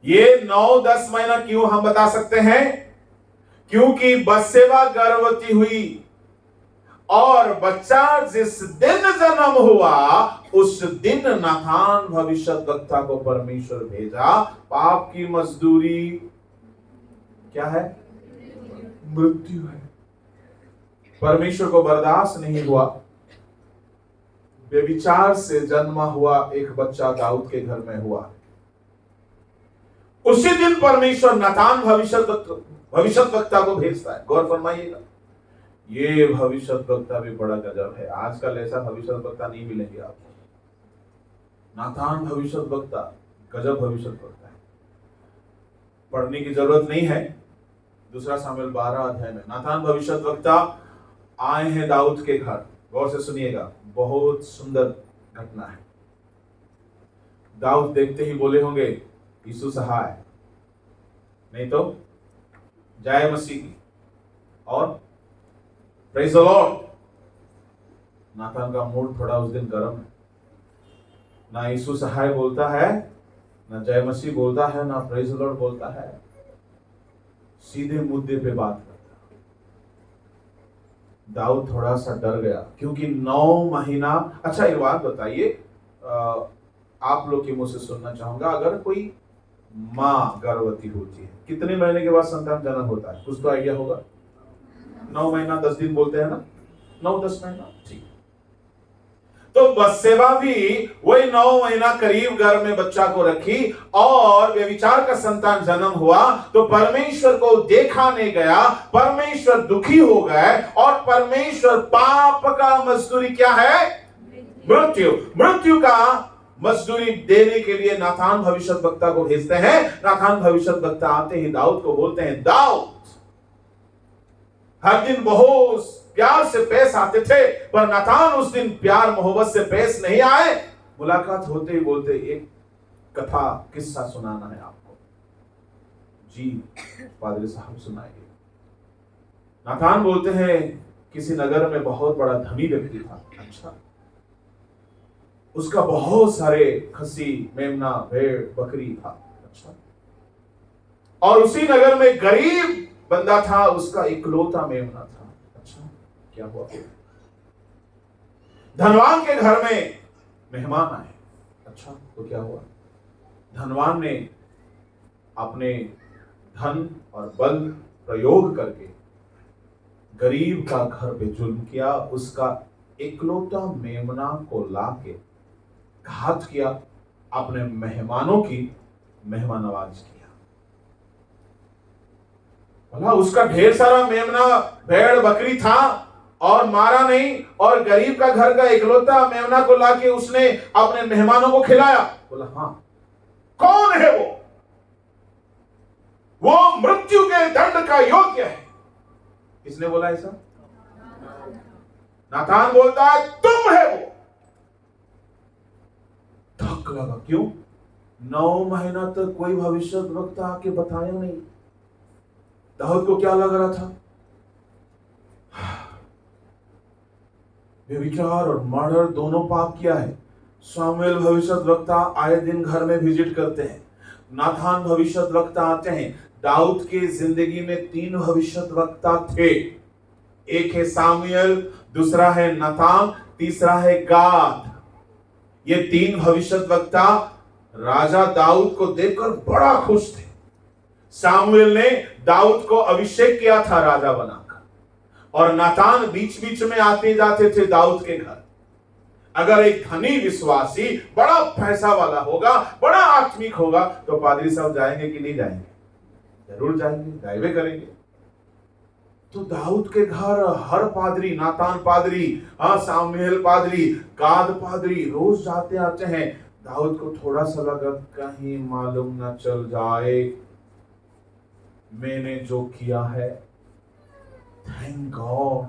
ये 9-10 महीना क्यों हम बता सकते हैं? क्योंकि बत्शेबा गर्भवती हुई और बच्चा जिस दिन जन्म हुआ उस दिन नाथान भविष्यद्वक्ता को परमेश्वर भेजा। पाप की मजदूरी क्या है? मृत्यु है। परमेश्वर को बर्दाश्त नहीं हुआ, व्यभिचार से जन्मा हुआ एक बच्चा दाऊद के घर में हुआ। उसी दिन परमेश्वर नातान भविष्यद्वक्ता को भेजता है। गौर फरमाइएगा, ये भविष्यद्वक्ता भी बड़ा गजब है। आजकल ऐसा भविष्यद्वक्ता नहीं मिलेंगे आपको। नातान भविष्यद्वक्ता गजब भविष्यद्वक्ता है, पढ़ने की जरूरत नहीं है। 2 शामुएल 12 अध्याय में नातान भविष्यद्वक्ता आए हैं दाऊद के घर। गौर से सुनिएगा, बहुत सुंदर घटना है। दाऊद देखते ही बोले होंगे, यीशु सहाय, नहीं तो जय मसीह की, और प्रेज द लॉर्ड। नातान का मूड थोड़ा उस दिन गर्म है, ना यीशु सहाय बोलता है, ना जय मसीह बोलता है, ना प्रेज द लॉर्ड बोलता है, सीधे मुद्दे पे बात करता। दाऊद थोड़ा सा डर गया, क्योंकि 9 महीना। अच्छा एक बात बताइए, आप लोग की मुंह से सुनना चाहूंगा, अगर कोई माँ गर्भवती होती है, कितने महीने के बाद संतान जन्म होता है? कुछ तो आइडिया होगा? 9 महीना 10 दिन बोलते हैं ना, 9-10 महीना, ठीक। तो बत्शेबा भी वही 9 महीना करीब गर्भ में बच्चा को रखी और व्यभिचार का संतान जन्म हुआ। तो परमेश्वर को देखा नहीं गया, परमेश्वर दुखी हो गए, और परमेश्वर पाप का मजदूरी क्या है? मृत्यु। मृत्यु का मजदूरी देने के लिए नातान भविष्यद्वक्ता को भेजते हैं। नातान भविष्यद्वक्ता आते ही दाऊद को बोलते हैं, दाऊद, हर दिन बहुत प्यार से पेश आते थे, पर नातान उस दिन प्यार मोहब्बत से पेश नहीं आए। मुलाकात होते ही बोलते, एक कथा किस्सा सुनाना है आपको। जी पादरी साहब सुनाइए। नातान बोलते हैं, किसी नगर में बहुत बड़ा धनी व्यक्ति था। अच्छा, उसका बहुत सारे खसी, मेमना, भेड़, बकरी था। अच्छा, और उसी नगर में गरीब बंदा था, उसका इकलौता मेमना था। अच्छा, क्या हुआ? धनवान के घर में मेहमान आए। अच्छा, तो क्या हुआ? धनवान ने अपने धन और बल प्रयोग करके गरीब का घर पे जुल्म किया, उसका इकलौता मेमना को लाके घात किया, अपने मेहमानों की मेहमान नवाज किया। बोला उसका ढेर सारा मेमना भेड़ बकरी था और मारा नहीं, और गरीब का घर का इकलौता मेमना को लाके उसने अपने मेहमानों को खिलाया। बोला हाँ, कौन है वो मृत्यु के दंड का योग्य है। किसने बोला ऐसा? नातान बोलता है तुम है वो। धक लगा। क्यों? 9 महीना तक कोई भविष्यद्वक्ता आके बताया नहीं। दाऊद को क्या लग रहा था? व्यभिचार और मर्डर दोनों पाप किया है। सामुएल भविष्यद्वक्ता आए दिन घर में विजिट करते हैं। नाथान भविष्यद्वक्ता आते हैं। दाऊद के जिंदगी में 3 भविष्यद्वक्ता थे। एक है सामुएल, दूसरा है नातान, तीसरा है गाद। ये 3 भविष्यद्वक्ता राजा दाऊद को देखकर बड़ा खुश थे। सामुएल ने दाऊद को अभिषेक किया था राजा बनाकर, और नातान बीच बीच में आते जाते थे दाऊद के घर। अगर एक धनी विश्वासी बड़ा पैसा वाला होगा, बड़ा आत्मिक होगा, तो पादरी साहब जाएंगे कि नहीं जाएंगे? जरूर जाएंगे, गायबे करेंगे। तो दाऊद के घर हर पादरी, नातान पादरी, सामुएल पादरी, गाद पादरी रोज जाते आते हैं। दाऊद को थोड़ा सा लगा कहीं मालूम न चल जाए मैंने जो किया है। Thank God.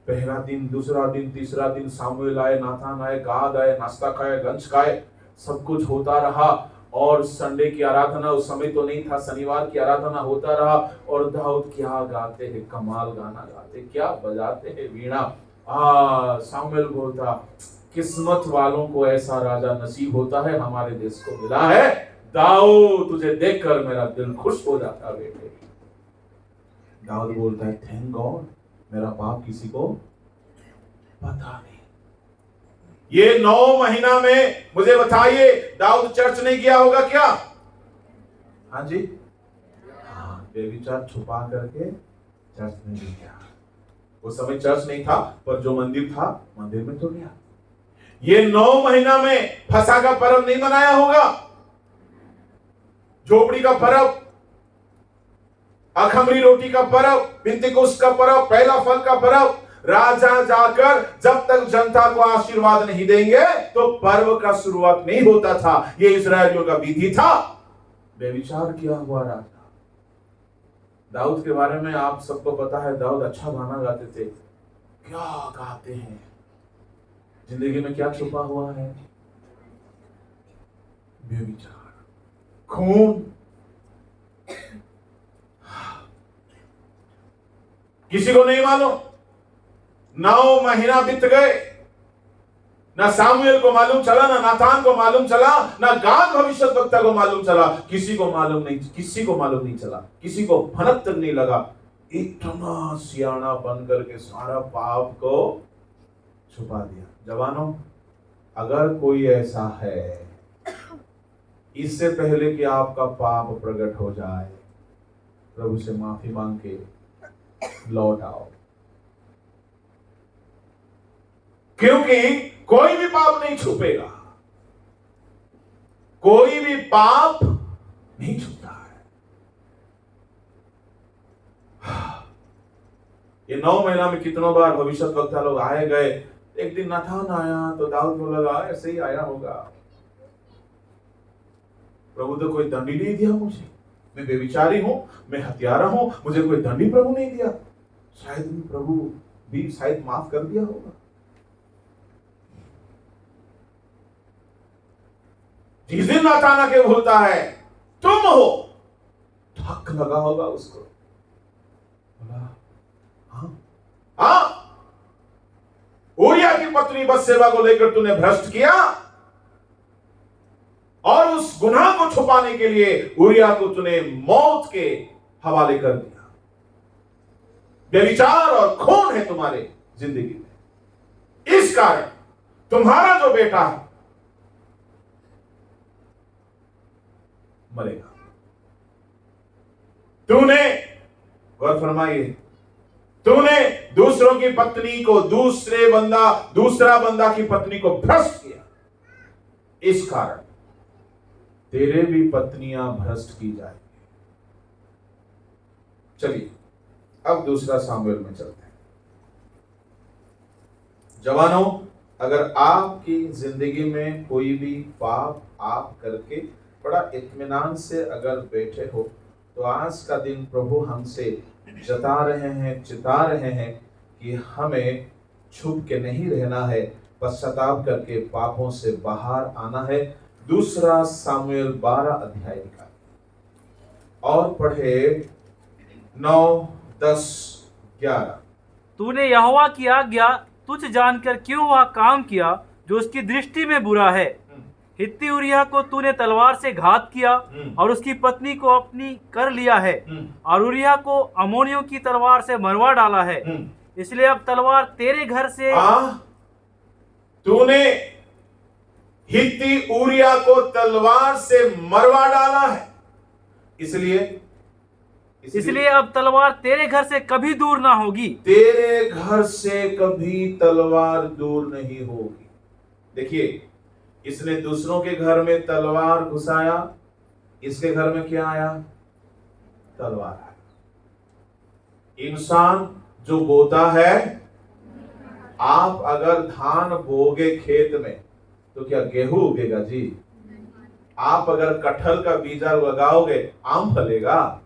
पहला दिन, दूसरा दिन, तीसरा दिन सामुएल आए, नातान आए, गाद आए, नाश्ता खाए, लंच खाए, सब कुछ होता रहा। और संडे की आराधना, उस समय तो नहीं था, शनिवार की आराधना होता रहा। और दाऊद क्या गाते हैं, कमाल गाना गाते, क्या बजाते हैं वीणा। सामुएल बोलता किस्मत वालों को ऐसा राजा नसीब होता है, हमारे देश को मिला है। दाऊद तुझे देखकर मेरा दिल खुश हो जाता बेटे। दाऊद बोलता है थैंक गॉड मेरा पाप किसी को पता नहीं। ये 9 महीना में मुझे बताइए दाऊद चर्च नहीं किया होगा क्या? हाँ जी, हाँ, बेविचार छुपा करके चर्च नहीं गया। उस समय चर्च नहीं था, पर जो मंदिर था मंदिर में तो गया। ये 9 महीना में फसह का पर्व नहीं मनाया होगा, झोपड़ी का पर्व, अखमरी रोटी का पर्व, पिंतेकुस्त का पर्व, पहला फल का पर्व। राजा जाकर जब तक जनता को आशीर्वाद नहीं देंगे तो पर्व का शुरुआत नहीं होता था। ये इस्राएलियों का विधि था। बेविचार किया हुआ राजा। दाऊद के बारे में आप सबको पता है, दाऊद अच्छा गाना गाते थे। क्या गाते हैं? जिंदगी में क्या छुपा हुआ है? बेविचार, खून। किसी को नहीं मालूम। 9 महीना बीत गए, ना सामुएल को मालूम चला, ना नातान को मालूम चला, ना गाद भविष्यद्वक्ता को मालूम चला। किसी को मालूम नहीं, किसी को मालूम नहीं चला, किसी को भनक तक नहीं लगा। इतना सियाना बन करके सारा पाप को छुपा दिया। जवानों, अगर कोई ऐसा है, इससे पहले कि आपका पाप प्रकट हो जाए, प्रभु से माफी मांग के लौट आओ। क्योंकि कोई भी पाप नहीं छुपेगा, कोई भी पाप नहीं छुपता है। ये 9 महीना में कितनों बार भविष्यद्वक्ता लोग आए गए। एक दिन नातान आया तो दाऊद को लगा ऐसे ही आया होगा, प्रभु तो कोई दंड ही नहीं दिया मुझे, मैं बेविचारी हूं, मैं हत्यारा हूं, मुझे कोई दंड ही प्रभु नहीं दिया, शायद प्रभु भी शायद माफ कर दिया होगा। जिस दिन नातान आके बोलता है तुम हो, धक्का लगा होगा उसको। बोला हाँ, ऊरिया की पत्नी बत्शेबा को लेकर तूने भ्रष्ट किया, और उस गुनाह को छुपाने के लिए ऊरिया को तूने मौत के हवाले कर दिया। व्यभिचार और खून है तुम्हारे जिंदगी में। इस कारण तुम्हारा जो बेटा है मरेगा। तूने, गौर फरमाइए, तूने दूसरों की पत्नी को, दूसरा बंदा की पत्नी को भ्रष्ट किया, इस कारण तेरे भी पत्नियां भ्रष्ट की जाएंगी। चलिए अब दूसरा सामुएल में चलते हैं। जवानों, अगर आपकी जिंदगी में कोई भी पाप आप करके बड़ा इत्मीनान से अगर बैठे हो, तो आज का दिन प्रभु हमसे जता रहे हैं, चिता रहे हैं कि हमें छुप के नहीं रहना है, पश्चाताप करके पापों से बाहर आना है। दूसरा सामुएल 12 अध्याय का और पढ़े 9, 10, 11। तूने यहोवा की आज्ञा तुच्छ जानकर क्यों वह काम किया जो उसकी दृष्टि में बुरा है? हित्ती उरिय्याह को तूने तलवार से घात किया और उसकी पत्नी को अपनी कर लिया है, और उरिय्याह को अम्मोनियों की तलवार से मरवा डाला है। इसलिए अब तलवार तेरे घर से। तूने हित्ती उरिय्याह को तलवार से मरवा डाला है, इसलिए अब तलवार तेरे घर से कभी दूर ना होगी। तेरे घर से कभी तलवार दूर नहीं होगी। देखिए, इसने दूसरों के घर में तलवार घुसाया, इसके घर में क्या आया? तलवार आया। इंसान जो बोता है, आप अगर धान बोगे खेत में तो क्या गेहूं उगेगा जी? आप अगर कटहल का बीजा लगाओगे, आम फलेगा?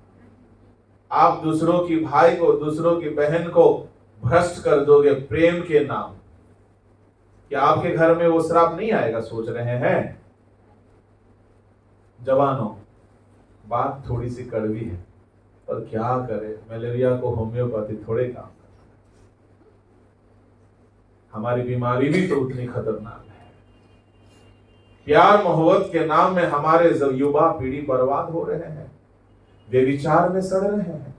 आप दूसरों की भाई को, दूसरों की बहन को भ्रष्ट कर दोगे प्रेम के नाम, क्या आपके घर में वो श्राप नहीं आएगा? सोच रहे हैं? जवानों, बात थोड़ी सी कड़वी है, पर क्या करे, मलेरिया को होम्योपैथी थोड़े काम करता है। हमारी बीमारी भी तो उतनी खतरनाक है। प्यार मोहब्बत के नाम में हमारे युवा पीढ़ी बर्बाद हो रहे हैं, वे विचार में सड़ रहे हैं,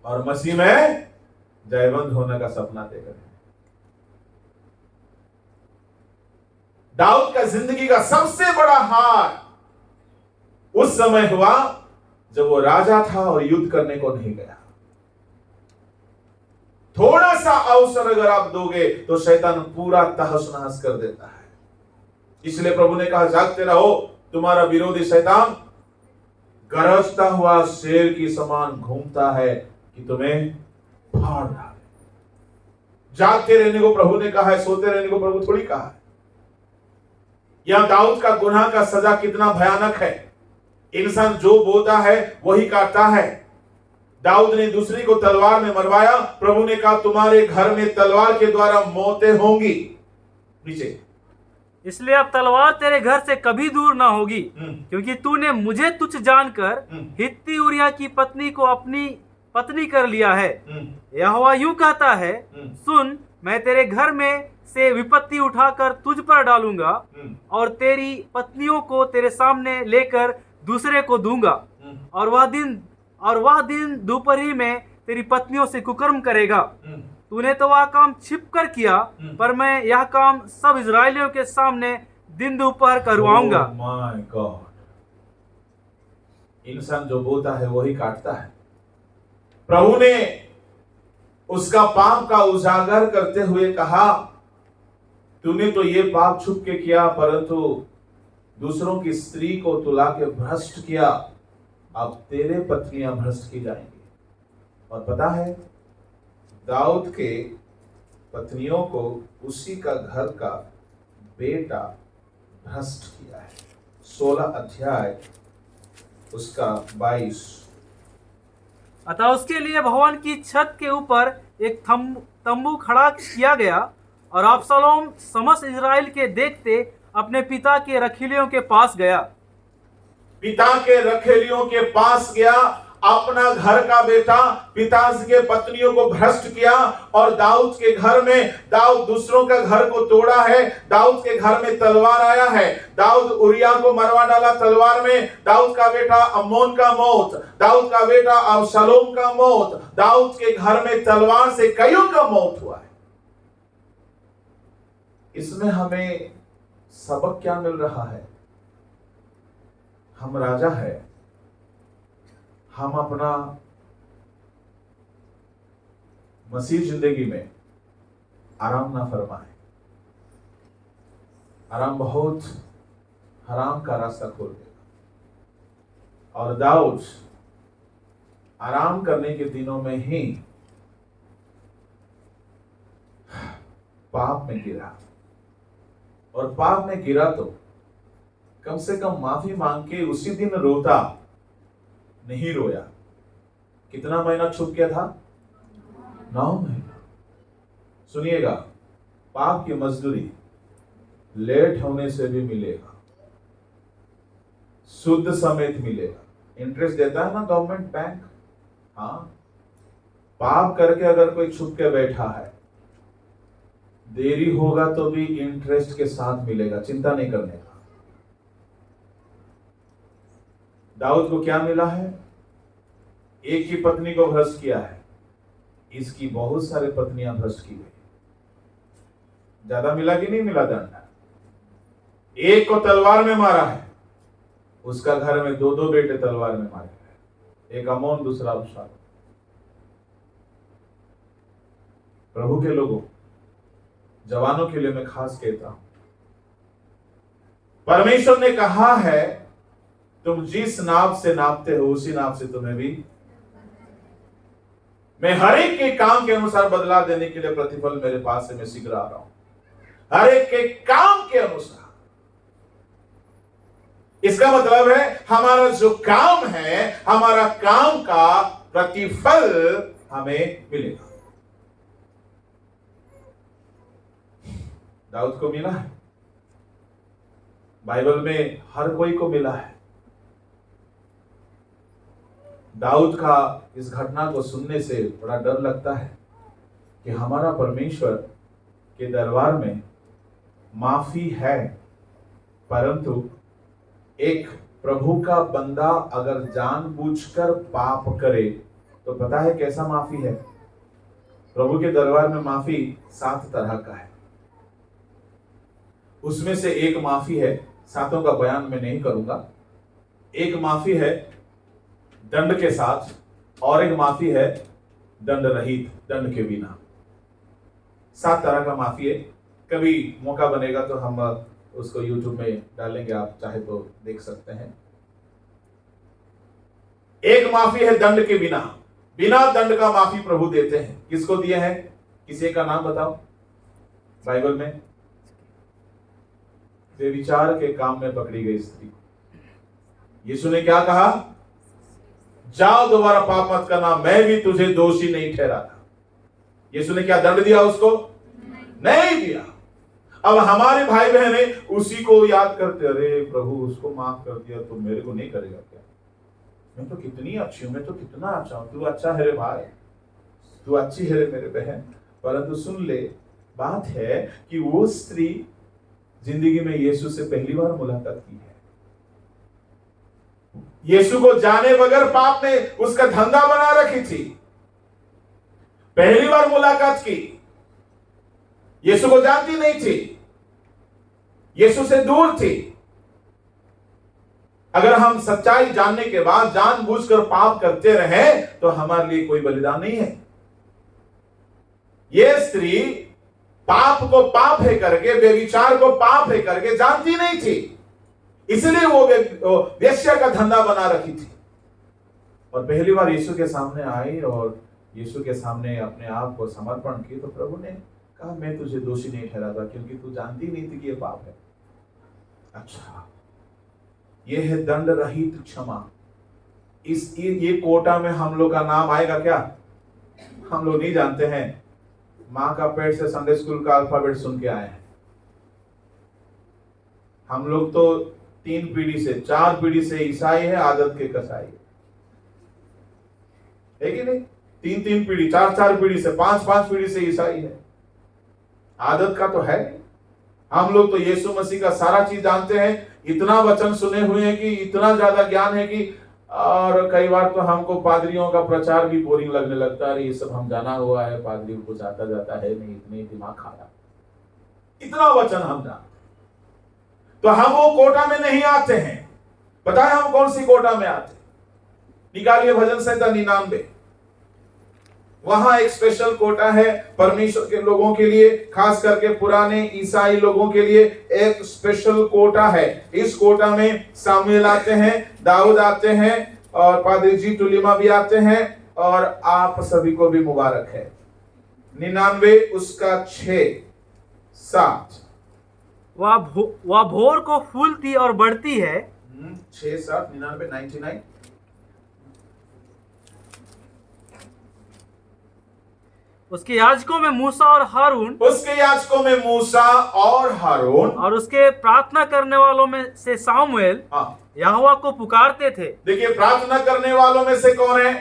और मसीह में जयवंत होने का सपना देख रहे हैं। दाऊद का जिंदगी का सबसे बड़ा हार उस समय हुआ जब वो राजा था और युद्ध करने को नहीं गया। थोड़ा सा अवसर अगर आप दोगे तो शैतान पूरा तहस नहस कर देता है। इसलिए प्रभु ने कहा, जागते रहो, तुम्हारा विरोधी शैतान गरजता हुआ शेर की समान घूमता है कि तुम्हें फाड़ डाले। जागते रहने को प्रभु ने कहा है, सोते रहने को प्रभु थोड़ी कहा है। यह दाऊद का गुनाह का सजा कितना भयानक है। इंसान जो बोता है वही काटता है। दाऊद ने दूसरी को तलवार में मरवाया। प्रभु ने कहा, तुम्हारे घर में तलवार के द्वारा मौतें होंगी। नीचे, इसलिए अब तलवार तेरे घर से कभी दूर ना होगी, क्योंकि तूने मुझे तुच्छ जानकर हित्ती उरिय्याह की पत्नी को अपनी पत्नी कर लिया है। यहोवा यूं कहता है, सुन, मैं तेरे घर में से विपत्ति उठाकर तुझ पर डालूंगा और तेरी पत्नियों को तेरे सामने लेकर दूसरे को दूंगा, और वह दिन दोपहरी में तेरी पत्नियों से कुकर्म करेगा। तूने तो वह काम छिप कर किया, पर मैं यह काम सब इजरायलियों के सामने दिन दोपहर करवाऊंगा। माय गॉड, इंसान जो बोता है वही काटता है। प्रभु ने उसका पाप का उजागर करते हुए कहा, तूने तो ये पाप छुप के किया, परंतु दूसरों की स्त्री को तुला के भ्रष्ट किया, अब तेरे पत्नियां भ्रष्ट की जाएंगी। और पता है, दाऊद के पत्नियों को उसी का घर का बेटा भ्रष्ट किया है। 16 अध्याय उसका 22। अतः उसके लिए भवन की छत के ऊपर एक तंबू खड़ा किया गया, और अबशालोम समस्त इजराइल के देखते अपने पिता के रखैलियों के पास गया। पिता के रखैलियों के पास गया, अपना घर का बेटा, पिताजी के पत्नियों को भ्रष्ट किया। और दाऊद के घर में, दाऊद दूसरों का घर को तोड़ा है। दाऊद के घर में तलवार आया है। दाऊद उरिय्याह को मरवा डाला तलवार में। दाऊद का बेटा अम्मोन का मौत, दाऊद का बेटा अबशालोम का मौत। दाऊद के घर में तलवार से कईयों का मौत हुआ है। इसमें हमें सबक क्या मिल रहा है? हम राजा है, हम अपना मसीह जिंदगी में आराम ना फरमाए। आराम बहुत हराम का रास्ता खोल देगा। और दाऊद आराम करने के दिनों में ही पाप में गिरा, और पाप में गिरा तो कम से कम माफी मांग के उसी दिन रोता, नहीं रोया। कितना महीना छुप गया था? 9 महीना। सुनिएगा, पाप की मजदूरी लेट होने से भी मिलेगा, शुद्ध समेत मिलेगा। इंटरेस्ट देता है ना गवर्नमेंट बैंक। हाँ, पाप करके अगर कोई छुप के बैठा है, देरी होगा तो भी इंटरेस्ट के साथ मिलेगा, चिंता नहीं करने का। दाऊद को क्या मिला है? एक ही पत्नी को भ्रष्ट किया है, इसकी बहुत सारे पत्नियां भ्रष्ट की गई। ज्यादा मिला कि नहीं मिला दंड? एक को तलवार में मारा है, उसका घर में 2 बेटे तलवार में मारे गए, एक अमोन, दूसरा अबशालोम। प्रभु के लोगों, जवानों के लिए मैं खास कहता हूं, परमेश्वर ने कहा है तुम जिस नाप से नापते हो उसी नाप से तुम्हें भी मैं हर एक के काम के अनुसार बदला देने के लिए प्रतिफल मेरे पास से मैं शीघ्र आ रहा हूं। हर एक के काम के अनुसार। इसका मतलब है हमारा जो काम है, हमारा काम का प्रतिफल हमें मिलेगा। दाऊद को मिला है, बाइबल में हर कोई को मिला है। दाऊद का इस घटना को सुनने से बड़ा डर लगता है कि हमारा परमेश्वर के दरबार में माफी है, परंतु एक प्रभु का बंदा अगर जानबूझकर पाप करे तो पता है कैसा माफी है? प्रभु के दरबार में माफी 7 तरह का है। उसमें से एक माफी है, 7 का बयान मैं नहीं करूंगा। एक माफी है दंड के साथ, और एक माफी है दंड रहित, दंड के बिना। 7 तरह का माफी है। कभी मौका बनेगा तो हम उसको YouTube में डालेंगे, आप चाहे तो देख सकते हैं। एक माफी है दंड के बिना, बिना दंड का माफी प्रभु देते हैं। किसको दिए हैं? किसी का नाम बताओ बाइबल में। व्यभिचार के काम में पकड़ी गई स्त्री को यीशु ने क्या कहा? जाओ दोबारा पाप मत करना, मैं भी तुझे दोषी नहीं ठहराता। यीशु ने क्या दंड दिया उसको? नहीं दिया। अब हमारे भाई बहने उसी को याद करते, अरे प्रभु उसको माफ कर दिया तो मेरे को नहीं करेगा क्या? मैं तो कितनी अच्छी हूं, मैं तो कितना अच्छा हूं। तू अच्छा है रे भाई, तू अच्छी है रे मेरे बहन। परंतु सुन ले, बात है कि वो स्त्री जिंदगी में यीशु से पहली बार मुलाकात की है। यीशु को जाने बगैर पाप ने उसका धंधा बना रखी थी। पहली बार मुलाकात की, यीशु को जानती नहीं थी, यीशु से दूर थी। अगर हम सच्चाई जानने के बाद जानबूझकर पाप करते रहे तो हमारे लिए कोई बलिदान नहीं है। यह स्त्री पाप को पाप है करके, व्यभिचार को पाप है करके जानती नहीं थी, इसलिए वो वेश्या का धंधा बना रखी थी। और पहली बार यीशु के सामने आई और यीशु के सामने अपने आप को समर्पण की तो प्रभु ने कहा, मैं तुझे दोषी नहीं ठहराता क्योंकि तू जानती नहीं थी कि ये पाप है। अच्छा, ये है दंड रहित क्षमा। ये कोटा में हम लोग का नाम आएगा क्या? हम लोग नहीं जानते हैं। माँ का पेट से संडे स्कूल का अल्फाबेट सुन के आए हैं। हम लोग तो 3 पीढ़ी से 4 पीढ़ी से ईसाई है, आदत के कसाई है कि नहीं? 3 पीढ़ी, 4 पीढ़ी से, 5 पीढ़ी से ईसाई है। आदत का तो है। हम लोग तो यीशु मसीह का सारा चीज जानते हैं, इतना वचन सुने हुए हैं कि इतना ज्यादा ज्ञान है कि, और कई बार तो हमको पादरियों का प्रचार भी बोरिंग लगने लगता है। ये सब हम जाना हुआ है, पादरी कुछ आता जाता है नहीं, इतने दिमाग खाया। इतना वचन हम जानते, तो हम वो कोटा में नहीं आते हैं। पता है हम कौन सी कोटा में आते? निकालिए भजन संहिता 99। वहां एक स्पेशल कोटा है परमेश्वर के लोगों के लिए, खास करके पुराने ईसाई लोगों के लिए एक स्पेशल कोटा है। इस कोटा में सामुएल आते हैं, दाऊद आते हैं, और पादरी जी तुलिमा भी आते हैं, और आप सभी को भी मुबारक है। 99 उसका 6-7। वह भोर को फूलती और बढ़ती है। 6-7 99 99। उसके याजकों में मूसा और हारून, उसके याजकों में मूसा और हारून, और उसके प्रार्थना करने वालों में से सामुएल यहोवा को पुकारते थे। देखिए, प्रार्थना करने वालों में से कौन है?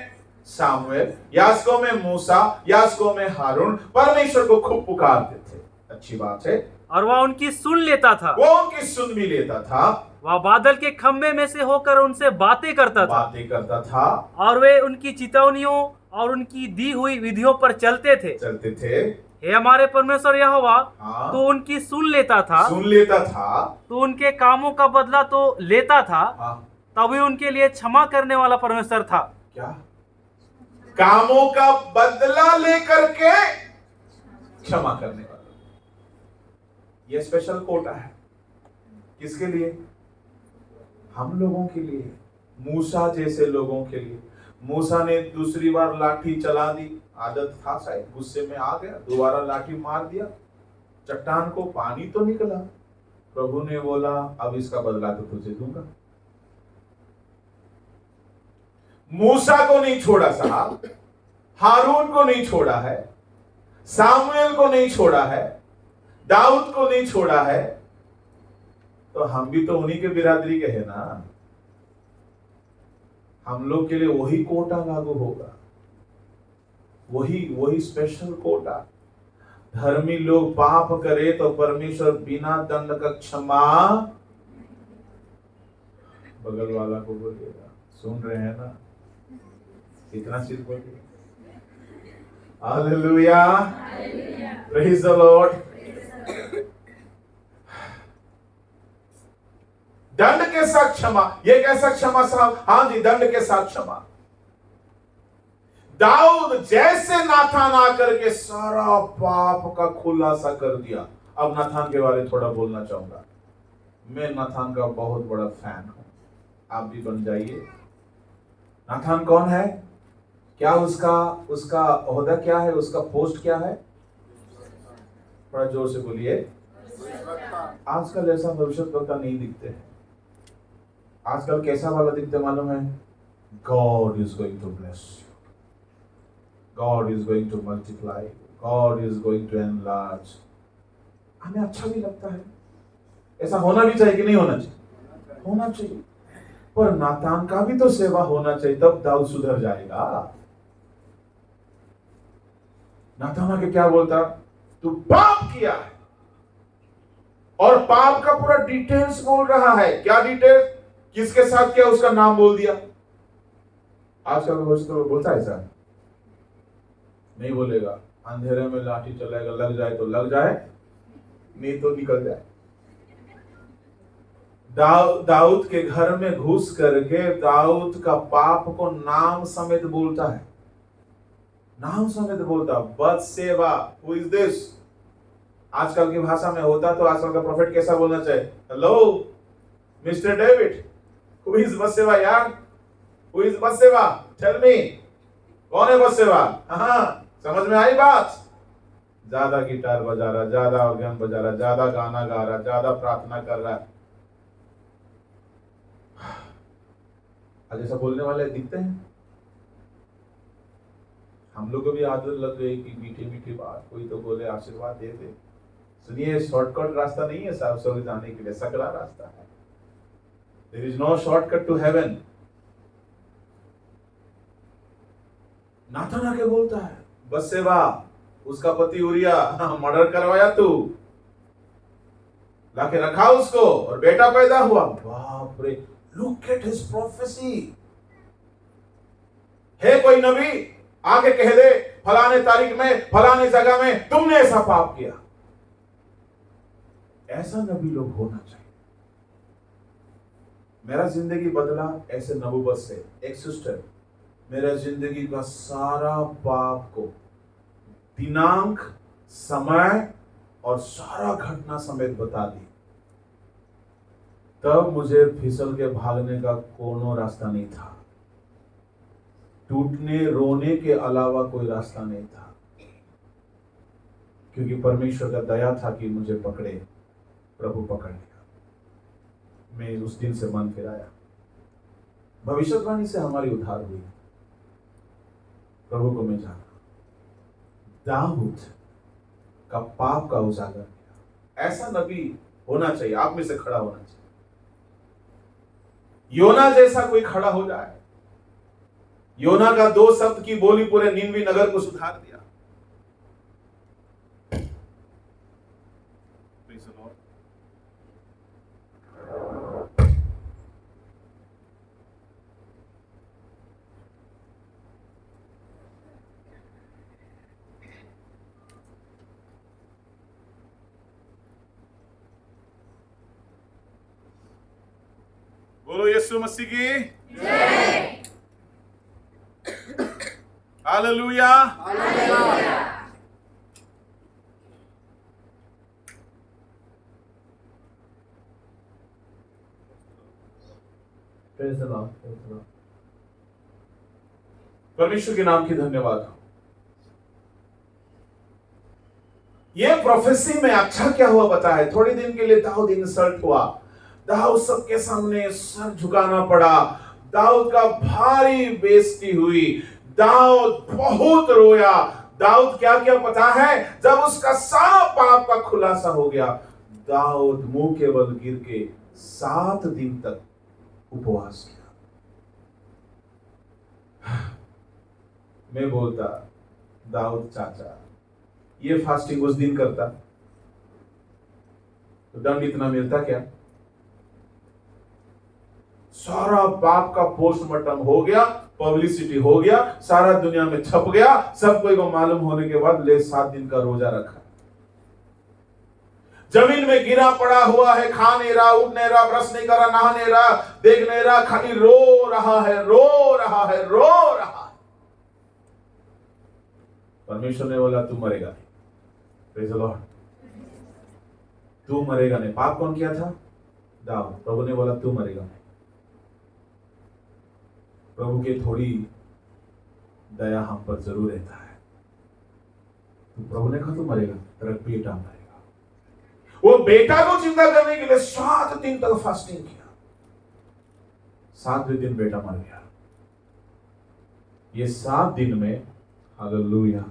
सामुएल। याजकों में मूसा, याजकों में हारून परमेश्वर को खूब पुकारते थे। अच्छी बात है। और वह उनकी सुन लेता था। वो उनकी सुन भी लेता था। वह बादल के खंभे में से होकर उनसे बातें करता था, और वे उनकी चितौनियों और उनकी दी हुई विधियों पर चलते थे। हे हमारे परमेश्वर यहोवा, तो उनकी सुन लेता था, तो उनके कामों का बदला तो लेता था। तभी उनके लिए क्षमा करने वाला परमेश्वर था। क्या? कामों का बदला लेकर के क्षमा करने वाला। यह स्पेशल कोटा है। किसके लिए? हम लोगों के लिए, मूसा जैसे लोगों के लिए। मूसा ने दूसरी बार लाठी चला दी, आदत था शायद, गुस्से में आ गया, दोबारा लाठी मार दिया, चट्टान को पानी तो निकला। प्रभु ने बोला, अब इसका बदला तो तुझे दूंगा। मूसा को नहीं छोड़ा साहब, हारून को नहीं छोड़ा है, सामुएल को नहीं छोड़ा है, दाऊद को नहीं छोड़ा है, तो हम भी तो उन्हीं के बिरादरी के हैं ना। हम लोग के लिए वही कोटा लागू होगा, वही स्पेशल कोटा। धर्मी लोग पाप करे तो परमेश्वर बिना दंड का क्षमा। बगल वाला को बोलिएगा, सुन रहे हैं ना? इतना चीज बोलिए। Hallelujah, praise the Lord. दंड के साथ क्षमा। ये कैसा क्षमा साहब? हाँ जी, दंड के साथ क्षमा। दाऊद जैसे नाथान आकर के सारा पाप का खुलासा कर दिया। अब नाथान के बारे में थोड़ा बोलना चाहूंगा। मैं नाथान का बहुत बड़ा फैन हूं, आप भी बन जाइए। नाथान कौन है? क्या उसका ओहदा क्या है? उसका पोस्ट क्या है? थोड़ा जोर से बोलिए। आजकल ऐसा भविष्यद्वक्ता नहीं दिखते हैं। आजकल कैसा वाला दिखते मालूम है? God is going to bless you. God is going to multiply you. God is going to enlarge. हमें अच्छा भी लगता है, ऐसा होना भी चाहिए कि नहीं होना चाहिए? होना चाहिए। पर नातान का भी तो सेवा होना चाहिए, तब दाऊद सुधर जाएगा। नातान आके क्या बोलता? तू पाप किया है, और पाप का पूरा डिटेल्स बोल रहा है। क्या डिटेल्स? किसके साथ किया उसका नाम बोल दिया। आजकल तो बोलता है सर, नहीं बोलेगा। अंधेरे में लाठी चलाएगा, लग जाए तो लग जाए, नहीं तो निकल जाए। दाऊद के घर में घुस करके दाऊद का पाप को नाम समेत बोलता है, नाम समेत बोलता। बत्सेबा, हु इज दिस? आजकल की भाषा में होता तो आजकल का प्रोफेट कैसा बोलना चाहिए? Hello mister David, who is Bathsheba यार? Who is Bathsheba? Tell me, कौन है बत्सेबा? हाँ, समझ में आई बात? ज्यादा गिटार बजा रहा, ज्यादा ऑर्गन बजा रहा, ज्यादा गाना गा रहा, ज्यादा प्रार्थना कर रहा है। आज ऐसा बोलने वाले दिखते हैं। हम लोग को भी आदत लग गई कि मीठी मीठी बात, कोई तो बोले आशीर्वाद दे दे। सुनिए, शॉर्टकट रास्ता नहीं है साहब स्वर्ग जाने के लिए, सकरा रास्ता है। There is no shortcut to heaven. नाथान आके बोलता है, बत्सेबा, उसका पति उरिया मर्डर करवाया तू, लाके रखा उसको और बेटा पैदा हुआ। बाप रे, लुक एट हिज प्रोफेसी। है कोई नबी आके कह दे फलाने तारीख में फलाने जगह में तुमने ऐसा पाप किया, ऐसा नबी लोग होना चाहिए। मेरा जिंदगी बदला ऐसे नबूवत से। एक सिस्टर मेरा जिंदगी का सारा पाप को दिनांक, समय और सारा घटना समेत बता दी। तब मुझे फिसल के भागने का कोनो रास्ता नहीं था, टूटने रोने के अलावा कोई रास्ता नहीं था, क्योंकि परमेश्वर का दया था कि मुझे पकड़े। प्रभु पकड़ लिया। मैं उस दिन से मन फिराया। भविष्यवाणी से हमारी उद्धार हुई। प्रभु को मैं जाना। दाऊद का पाप का उजागर किया। ऐसा नबी होना चाहिए। आप में से खड़ा होना चाहिए। योना जैसा कोई खड़ा हो जाए। योना का 2 शब्द की बोली पूरे निनवी नगर को सुधार दिया। बोलो यीशु मसीह की जय। हालेलुया। परमेश्वर के नाम की धन्यवाद हो। यह प्रोफेसी में अच्छा क्या हुआ पता है? थोड़ी दिन के लिए दाऊद इंसल्ट हुआ। दाऊद सबके सामने सर झुकाना पड़ा। दाऊद का भारी बेइज्जती हुई। दाऊद बहुत रोया। दाऊद क्या क्या पता है? जब उसका सारा पाप का खुलासा हो गया, दाऊद मुंह के बल गिर के 7 दिन तक उपवास किया। मैं बोलता, दाऊद चाचा ये फास्टिंग उस दिन करता तो दंड इतना मिलता क्या? सारा पाप का पोस्टमार्टम हो गया, पब्लिसिटी हो गया, सारा दुनिया में छप गया, सब कोई को मालूम होने के बाद ले 7 दिन का रोजा रखा। जमीन में गिरा पड़ा हुआ है, खा नहीं रहा, उठ नहीं रहा, ब्रश नहीं कर रहा, नहा नहीं रहा, देख नहीं रहा, खाली रो रहा है, रो रहा है, रो रहा है। परमेश्वर ने बोला तू मरेगा नहीं। Praise the Lord. तू मरेगा नहीं। पाप कौन किया था? दाऊद। प्रभु ने बोला तू मरेगा नहीं। प्रभु की थोड़ी दया हम पर जरूर रहता है। तो प्रभु ने कहा तू मरेगा, तेरा बेटा मरेगा। वो बेटा को चिंता करने के लिए 7 दिन तक फास्टिंग किया। 7वें दिन बेटा मर गया। ये 7 दिन में हालेलुया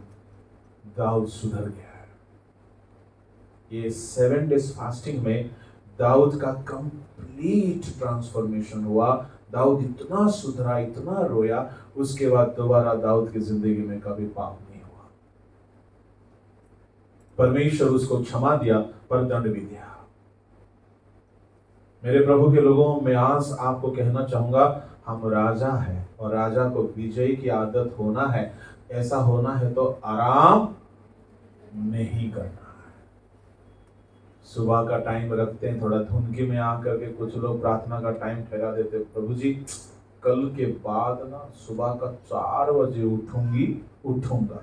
दाऊद सुधर गया है। ये 7 डेज फास्टिंग में दाऊद का कंप्लीट ट्रांसफॉर्मेशन हुआ। दाऊद इतना सुधरा, इतना रोया, उसके बाद दोबारा दाऊद की जिंदगी में कभी पाप नहीं हुआ। परमेश्वर उसको क्षमा दिया, पर दंड भी दिया। मेरे प्रभु के लोगों, मैं आज आपको कहना चाहूंगा, हम राजा हैं और राजा को विजय की आदत होना है। ऐसा होना है तो आराम नहीं करना है। सुबह का टाइम रखते हैं, थोड़ा धुनकी में आकर के कुछ लोग प्रार्थना का टाइम ठहरा देते। प्रभु जी कल के बाद ना सुबह का 4 बजे उठूंगा।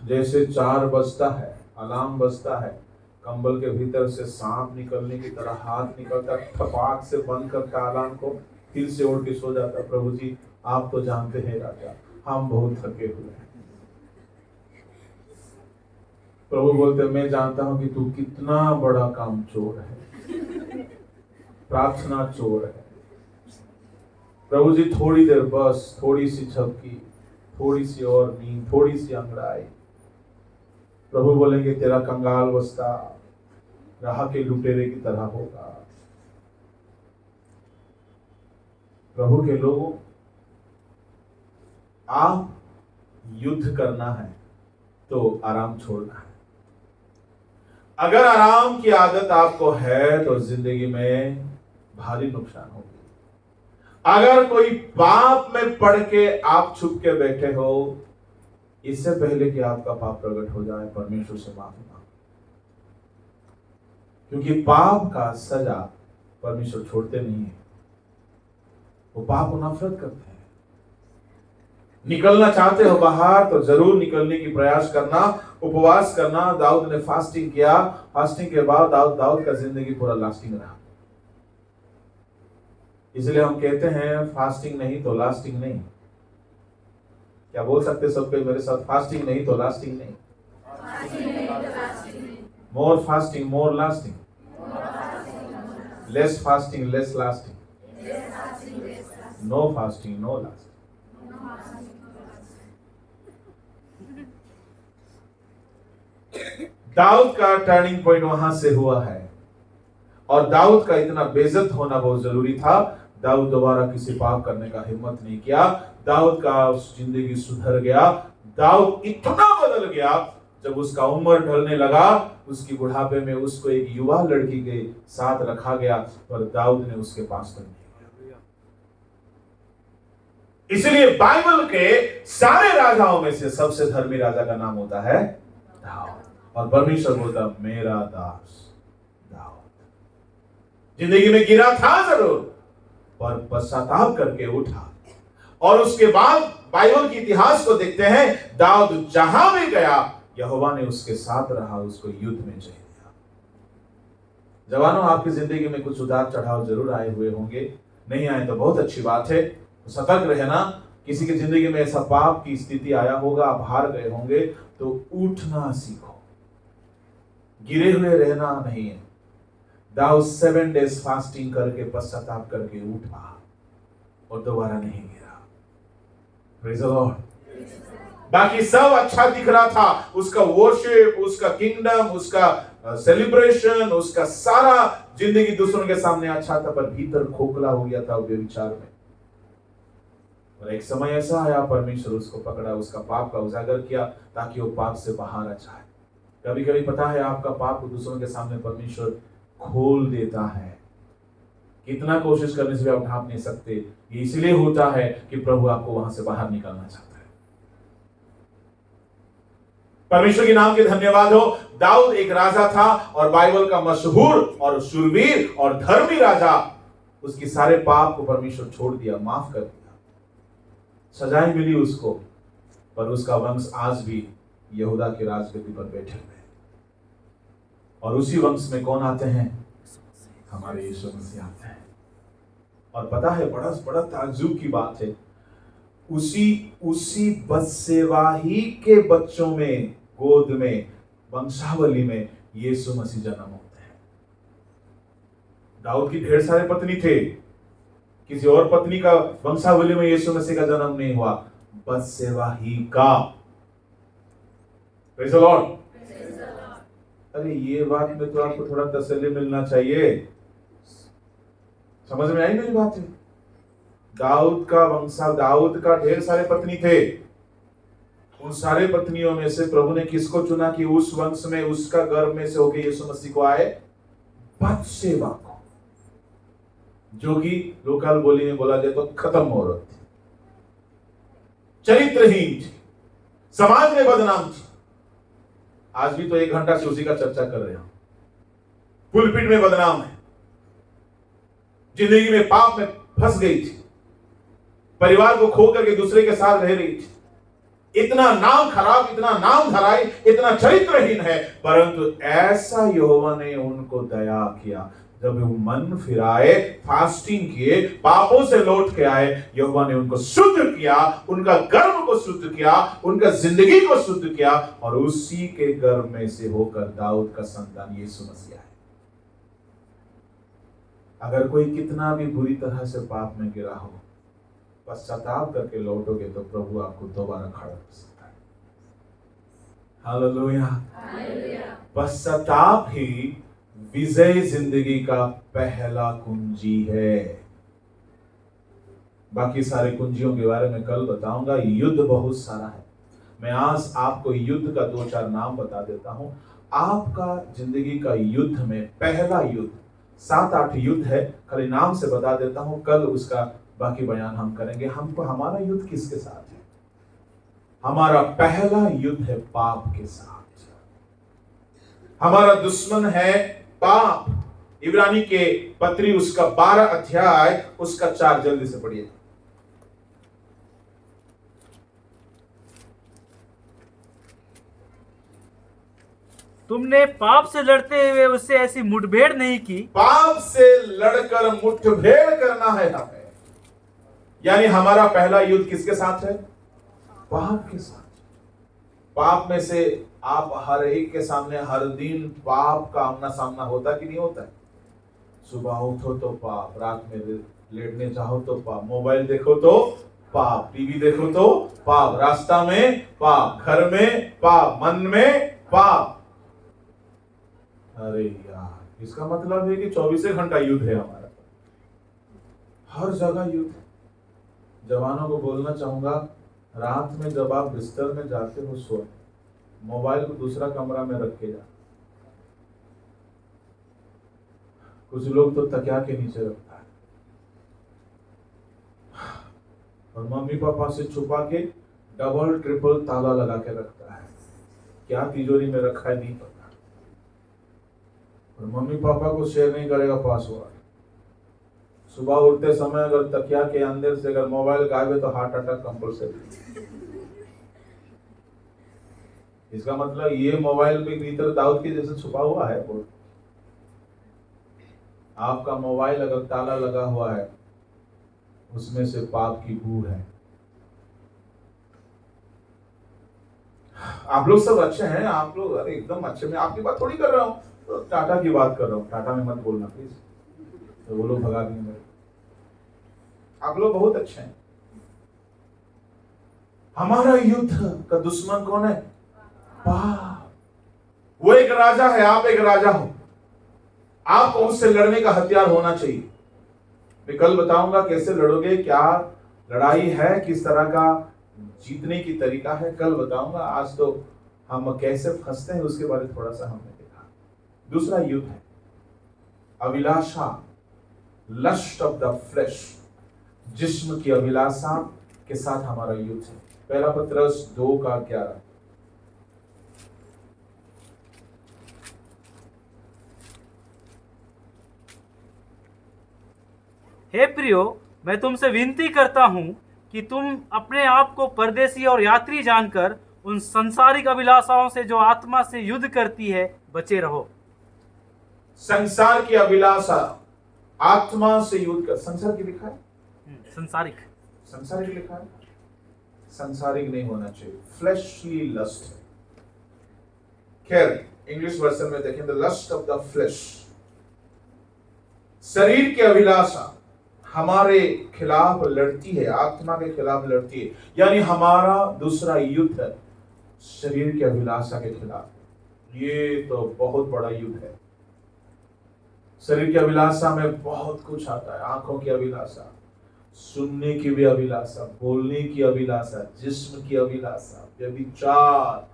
जैसे 4 बजता है, अलार्म बजता है, कंबल के भीतर से सांप निकलने की तरह हाथ निकलता, थपाक से बंद करता अलार्म को, फिर से उठ के सो जाता। प्रभु जी आप तो जानते हैं राजा, हम बहुत थके हुए हैं। प्रभु बोलते मैं जानता हूं कि तू कितना बड़ा काम चोर है, प्रार्थना चोर है। प्रभु जी थोड़ी देर बस, थोड़ी सी झपकी, थोड़ी सी और नींद, थोड़ी सी अंगड़ाई। प्रभु बोलेंगे तेरा कंगाल अवस्था राह के लुटेरे की तरह होगा। प्रभु के लोगों, आप युद्ध करना है तो आराम छोड़ना है। अगर आराम की आदत आपको है तो जिंदगी में भारी नुकसान होगी। अगर कोई पाप में पड़ के आप छुप के बैठे हो, इससे पहले कि आपका पाप प्रकट हो जाए, परमेश्वर से माफी मांगो। क्योंकि पाप का सजा परमेश्वर छोड़ते नहीं है, वो पाप को नफरत करते हैं। निकलना चाहते हो बाहर तो जरूर निकलने की प्रयास करना, उपवास करना। दाऊद ने फास्टिंग किया, फास्टिंग के बाद दाऊद का जिंदगी पूरा लास्टिंग रहा। इसलिए हम कहते हैं फास्टिंग नहीं तो लास्टिंग नहीं। क्या बोल सकते सब कोई मेरे साथ? फास्टिंग नहीं तो लास्टिंग नहीं। More fasting more lasting, less fasting less lasting, no fasting no lasting. दाऊद का टर्निंग पॉइंट वहां से हुआ है, और दाऊद का इतना बेइज्जत होना बहुत जरूरी था। दाऊद दोबारा किसी पाप करने का हिम्मत नहीं किया। दाऊद का जिंदगी सुधर गया। दाऊद इतना बदल गया, जब उसका उम्र ढलने लगा, उसकी बुढ़ापे में उसको एक युवा लड़की के साथ रखा गया, पर दाऊद ने उसके पास कर दिया। इसलिए बाइबल के सारे राजाओं में से सबसे धर्मी राजा का नाम होता है दाऊद, और परमेश्वर बोलता मेरा दास दाऊद। जिंदगी में गिरा था जरूर, पर पश्चाताप करके उठा। और उसके बाद बाइबल के इतिहास को देखते हैं, दाऊद जहां भी गया यहोवा ने उसके साथ रहा, उसको युद्ध में जय दिया। जवानों, आपकी जिंदगी में कुछ उतार चढ़ाव जरूर आए हुए होंगे। नहीं आए तो बहुत अच्छी बात है, तो सतर्क रहना। किसी की जिंदगी में ऐसा पाप की स्थिति आया होगा, आप हार गए होंगे, तो उठना सीखो, गिरे हुए रहना नहीं है। दाऊद 7 days फास्टिंग करके पश्चाताप करके उठा और दोबारा नहीं गिरा। Praise the Lord. बाकी सब अच्छा दिख रहा था, उसका वर्शिप, उसका किंगडम, उसका सेलिब्रेशन, उसका सारा जिंदगी दूसरों के सामने अच्छा था, पर भीतर खोखला हो गया था व्यभिचार में। और एक समय ऐसा आया, परमेश्वर उसको पकड़ा, उसका पाप का उजागर किया, ताकि वो पाप से बाहर आ जाए। कभी कभी पता है, आपका पाप को दूसरों के सामने परमेश्वर खोल देता है। कितना कोशिश करने से भी आप ढांप नहीं सकते। ये इसलिए होता है कि प्रभु आपको वहां से बाहर निकालना चाहता है। परमेश्वर के नाम के धन्यवाद हो। दाऊद एक राजा था, और बाइबल का मशहूर और शूरवीर और धर्मी राजा। उसके सारे पाप को परमेश्वर छोड़ दिया, माफ कर दिया, सजाएं मिली उसको, पर उसका वंश आज भी यहूदा की राजगद्दी पर बैठे हुए। और उसी वंश में कौन आते हैं? हमारे यीशु मसीह आते हैं। और पता है, बड़ा ताज्जुब की बात है, उसी बत्शेबा ही के बच्चों में, गोद में, वंशावली में यीशु मसीह जन्म होते हैं। दाऊद की ढेर सारे पत्नी थे, किसी और पत्नी का वंशावली में यीशु मसीह का जन्म नहीं हुआ, बत्शेबा ही का। Praise the Lord. अरे ये बात में तो आपको थोड़ा तसल्ली मिलना चाहिए। समझ में आई मेरी बात है? दाऊद का ढेर सारे पत्नी थे। उन सारे पत्नियों में से प्रभु ने किसको चुना कि उस वंश में, उसका गर्भ में से होकर यीशु मसीह को आए? बत्शेबा को, जो कि लोकल बोली में बोला जाए तो खत्म औरत थी, चरित्रहीन थी, समाज में बदनाम थी। आज भी तो 1 घंटा से उसी का चर्चा कर रहे हैं। पुलपिट में बदनाम है, जिंदगी में पाप में फंस गई थी, परिवार को खो करके दूसरे के साथ रह रही थी। इतना नाम खराब, इतना नाम धराई, इतना चरित्रहीन है, परंतु ऐसा यहोवा ने उनको दया किया। जब वो मन फिराए, फास्टिंग किए, पापों से लौट के आए, यहोवा ने उनको शुद्ध किया, उनका गर्भ को शुद्ध किया, उनका जिंदगी को शुद्ध किया, और उसी के गर्भ में से होकर दाऊद का संतान यीशु मसीह है। अगर कोई कितना भी बुरी तरह से पाप में गिरा हो, पश्चाताप करके लौटोगे तो प्रभु आपको दोबारा खड़ा कर सकता है। हालेलुया। पश्चाताप ही विजय जिंदगी का पहला कुंजी है। बाकी सारे कुंजियों के बारे में कल बताऊंगा। युद्ध बहुत सारा है, मैं आज आपको युद्ध का 2-4 नाम बता देता हूं। आपका जिंदगी का युद्ध में पहला युद्ध, 7-8 युद्ध है, खाली नाम से बता देता हूं, कल उसका बाकी बयान हम करेंगे। हमारा युद्ध किसके साथ है? हमारा पहला युद्ध है पाप के साथ। हमारा दुश्मन है पाप। इब्रानी के पत्री उसका 12 अध्याय उसका 4, जल्दी से पढ़िए। तुमने पाप से लड़ते हुए उससे ऐसी मुठभेड़ नहीं की। पाप से लड़कर मुठभेड़ करना है हमें, यानी हमारा पहला युद्ध किसके साथ है? पाप के साथ। पाप में से आप हर एक के सामने हर दिन पाप का आमना सामना होता कि नहीं होता है? सुबह उठो तो पाप, रात में लेटने जाओ तो पाप, मोबाइल देखो तो पाप, टीवी देखो तो पाप, रास्ता में पाप, घर में पाप, मन में पाप। अरे यार, इसका मतलब है कि 24 घंटा युद्ध है हमारा, हर जगह युद्ध है। जवानों को बोलना चाहूंगा, रात में जब आप बिस्तर में जाते हो सो, मोबाइल को दूसरा कमरा में रख के जा। कुछ लोग तो तकिया के नीचे रखता है और मम्मी पापा से छुपा के डबल ट्रिपल ताला लगा के रखता है। क्या तिजोरी में रखा है नहीं पता, और मम्मी पापा को शेयर नहीं करेगा पासवर्ड। सुबह उठते समय अगर तकिया के अंदर से अगर मोबाइल गायब है तो हार्ट अटैक कंपल्सरी। इसका मतलब ये मोबाइल के भीतर दाऊद के जैसे छुपा हुआ है। बोल, आपका मोबाइल अगर ताला लगा हुआ है, उसमें से पाप की बू है। आप लोग सब अच्छे हैं, आप लोग अरे एकदम अच्छे। मैं आपकी बात थोड़ी कर रहा हूँ, तो टाटा की बात कर रहा हूँ। टाटा में मत बोलना प्लीज, तो वो लोग भगा देंगे मेरे। आप लोग बहुत अच्छे हैं। हमारा युद्ध का दुश्मन कौन है? पाप। वो एक राजा है, आप एक राजा हो। आपको उससे लड़ने का हथियार होना चाहिए। मैं कल बताऊंगा कैसे लड़ोगे, क्या लड़ाई है, किस तरह का जीतने की तरीका है, कल बताऊंगा। आज तो हम कैसे फंसते हैं उसके बारे में थोड़ा सा हमने देखा। दूसरा युद्ध है अभिलाषा, लस्ट ऑफ द फ्लेश, जिस्म की अभिलाषा के साथ हमारा युद्ध है। पहला पत्रस 2:11। हे प्रियो, मैं तुमसे विनती करता हूं कि तुम अपने आप को परदेसी और यात्री जानकर उन संसारिक अभिलाषाओं से जो आत्मा से युद्ध करती है बचे रहो। संसार की अभिलाषा आत्मा से युद्ध कर। संसार की लिखा है, संसारिक, संसारिक लिखा है। संसारिक नहीं होना चाहिए, फ्लैशली लस्ट है। खैर इंग्लिश वर्जन में देखें, the lust of the flesh, शरीर की अभिलाषा हमारे खिलाफ लड़ती है, आत्मा के खिलाफ लड़ती है। यानी हमारा दूसरा युद्ध है शरीर की अभिलाषा के खिलाफ। ये तो बहुत बड़ा युद्ध है। शरीर की अभिलाषा में बहुत कुछ आता है। आंखों की अभिलाषा, सुनने की भी अभिलाषा, बोलने की अभिलाषा, जिस्म की अभिलाषा, व्यभिचार,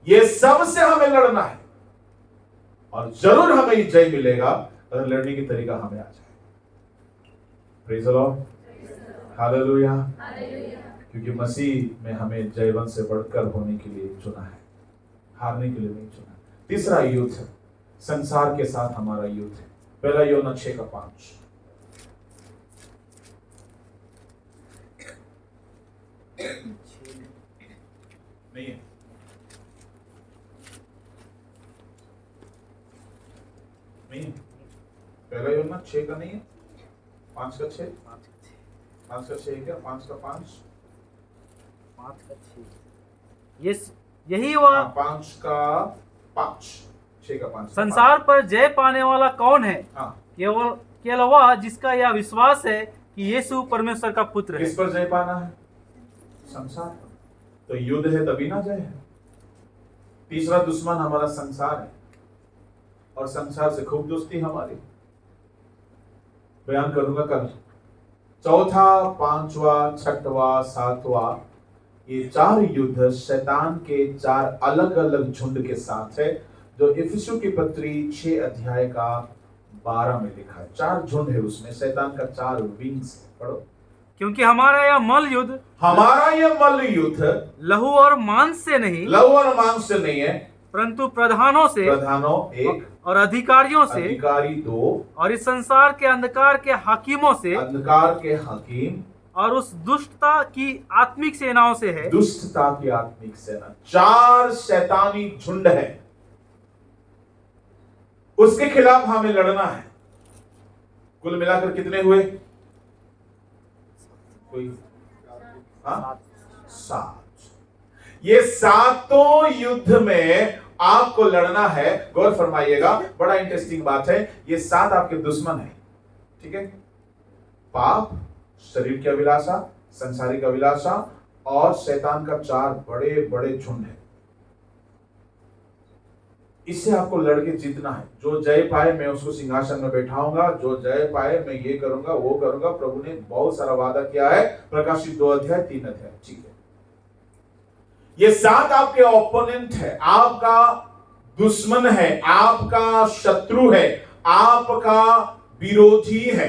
ये सब से हमें लड़ना है। और जरूर हमें जय मिलेगा अगर लड़ने की तरीका हमें आ जाए। Praise the Lord, hallelujah. क्योंकि मसीह में हमें जयवंत से बढ़कर होने के लिए चुना है, हारने के लिए नहीं चुना। तीसरा युद्ध है संसार के साथ हमारा युद्ध है। पहला यूहन्ना 6:5। नहीं है, नहीं है। पहला यूहन्ना 6 का नहीं है, 5 का 6, 5 का 6 क्या, 5 का 5, 5 का 6, यही वह 5 का 5, 6 का 5। संसार पर जय पाने वाला कौन है? हाँ, केवल वह जिसका यह विश्वास है कि यीशु परमेश्वर का पुत्र है। किस पर जय पाना है? संसार पर। तो युद्ध है तभी ना जय है। तीसरा दुश्मन हमारा संसार है, और संसार से खूब दोस्ती हमारी। बयान करूंगा कल। चौथा, पांचवा, छठवा, सातवा, ये 4 युद्ध शैतान के 4 अलग अलग झुंड के साथ है, जो इफिसियों की पत्री 6 अध्याय का 12 में लिखा है। 4 झुंड है उसमें, शैतान का 4 विंग्स है। पढ़ो। क्योंकि हमारा यह मल युद्ध लहू और मांस से नहीं, लहू और मांस से नहीं है, परंतु प्रधानों से प्रधानों एक, और अधिकारियों से अधिकारी दो, और इस संसार के अंधकार के हाकिमों से अंधकार के हकीम और उस दुष्टता की आत्मिक सेनाओं से है। दुष्टता की आत्मिक सेना, 4 शैतानी झुंड है, उसके खिलाफ हमें लड़ना है। कुल मिलाकर कितने हुए? कोई 7। ये 7 युद्ध में आपको लड़ना है। गौर फरमाइएगा, बड़ा इंटरेस्टिंग बात है। ये 7 आपके दुश्मन है, ठीक है? पाप, शरीर की अभिलाषा, संसारिक अभिलाषा और शैतान का 4 बड़े बड़े झुंड है। इससे आपको लड़के जीतना है। जो जय पाए मैं उसको सिंहासन में बैठाऊंगा, जो जय पाए मैं ये करूंगा वो करूंगा। प्रभु ने बहुत सारा वादा किया है, प्रकाशित 2 अध्याय 3 अध्याय, ठीक है? ये 7 आपके ओपोनेंट है, आपका दुश्मन है, आपका शत्रु है, आपका विरोधी है।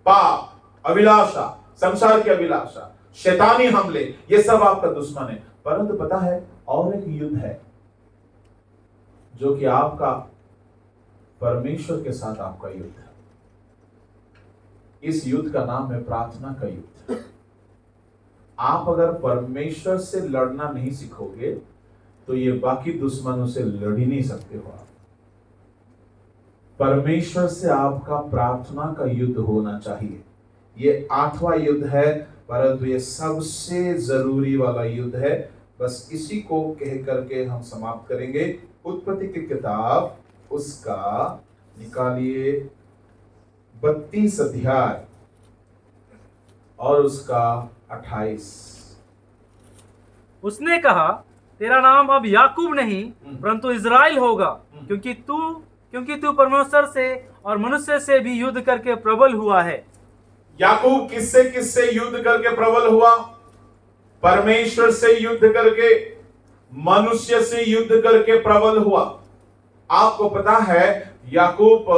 पाप, अभिलाषा, संसार की अभिलाषा, शैतानी हमले, ये सब आपका दुश्मन है। परंतु पता है और एक युद्ध है जो कि आपका परमेश्वर के साथ आपका युद्ध है। इस युद्ध का नाम है प्रार्थना का युद्ध। आप अगर परमेश्वर से लड़ना नहीं सीखोगे तो ये बाकी दुश्मनों से लड़ ही नहीं सकते हो आप। परमेश्वर से आपका प्रार्थना का युद्ध होना चाहिए। ये 8वां युद्ध है, परंतु ये सबसे जरूरी वाला युद्ध है। बस इसी को कह करके हम समाप्त करेंगे। उत्पत्ति की किताब, उसका निकालिए 32 अध्याय और उसका 28। उसने कहा, तेरा नाम अब याकूब नहीं परंतु इज़राइल होगा, क्योंकि तू परमेश्वर से और मनुष्य से भी युद्ध करके प्रबल हुआ है। याकूब किससे युद्ध करके प्रबल हुआ? परमेश्वर से युद्ध करके, मनुष्य से युद्ध करके प्रबल हुआ। आपको पता है याकूब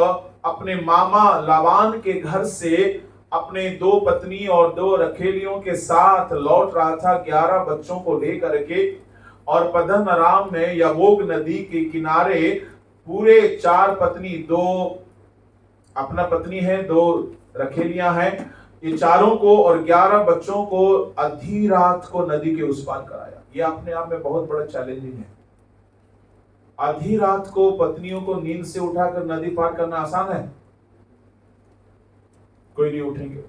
अपने मामा लाबान के घर से अपने 2 पत्नी और 2 रखेलियों के साथ लौट रहा था, 11 बच्चों को लेकर के। और पद्दन अराम में यबोक नदी के किनारे पूरे 4 पत्नी, 2 अपना पत्नी है, 2 रखेलियां हैं, ये चारों को और 11 बच्चों को आधी रात को नदी के उस पार कराया। ये अपने आप में बहुत बड़ा चैलेंजिंग है। आधी रात को पत्नियों को नींद से उठाकर नदी पार करना आसान है? कोई नहीं उठेंगे।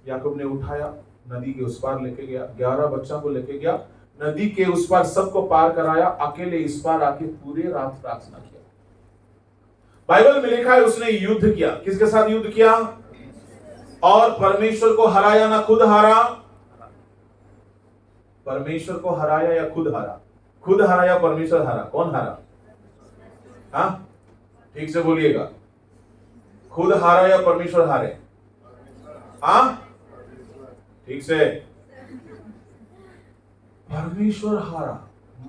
याकूब ने उठाया, नदी के उस पार लेके गया, 11 बच्चों को लेके गया, नदी के उस पार सबको पार कराया, अकेले इस पार आके पूरी रात प्रार्थना किया। बाइबल में लिखा है उसने युद्ध किया। किसके साथ युद्ध किया? और परमेश्वर को हराया ना खुद हारा? परमेश्वर को हराया या खुद हारा? खुद हारा या परमेश्वर हारा? कौन हारा? हाँ, ठीक से बोलिएगा। खुद हारा या परमेश्वर हारे? हाँ, ठीक से। परमेश्वर हारा।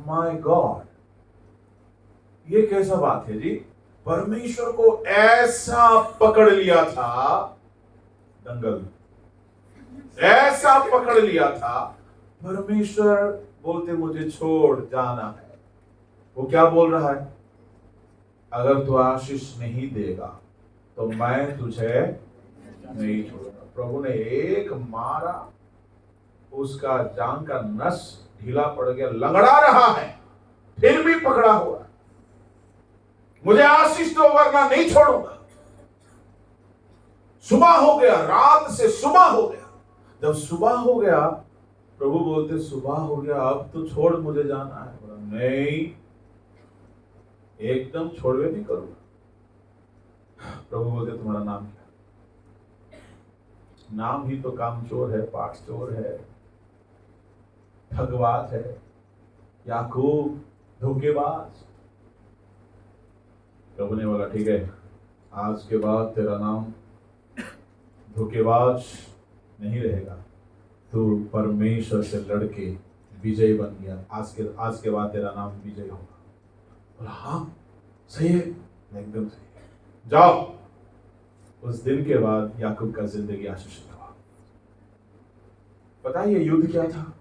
माय गॉड, ये कैसा बात है जी? परमेश्वर को ऐसा पकड़ लिया था, दंगल ऐसा पकड़ लिया था। परमेश्वर बोलते मुझे छोड़ जाना है। वो क्या बोल रहा है? अगर तू आशीष नहीं देगा तो मैं तुझे नहीं छोड़ूंगा। प्रभु ने एक मारा, उसका जांग का नस ढीला पड़ गया, लंगड़ा रहा है, फिर भी पकड़ा हुआ है। मुझे आशीष दो वरना नहीं छोड़ूंगा। सुबह हो गया, रात से सुबह हो गया। जब सुबह हो गया, प्रभु बोलते सुबह हो गया, अब तो छोड़, मुझे जाना है। बोला नहीं, एकदम छोड़वे नहीं करूंगा। प्रभु बोलते तुम्हारा नाम क्या? नाम ही तो कामचोर है, पाठ चोर है, ठगबाज है, याकूब धोखेबाज। प्रभु ने बोला ठीक है, आज के बाद तेरा नाम धोखेबाज नहीं रहेगा, तू परमेश्वर से लड़के विजय बन गया। आज के बाद तेरा नाम विजय होगा। बोला हाँ सही है, एकदम सही है, जाओ। उस दिन के बाद याकूब का जिंदगी आशीषित हुआ। पता है ये युद्ध क्या था?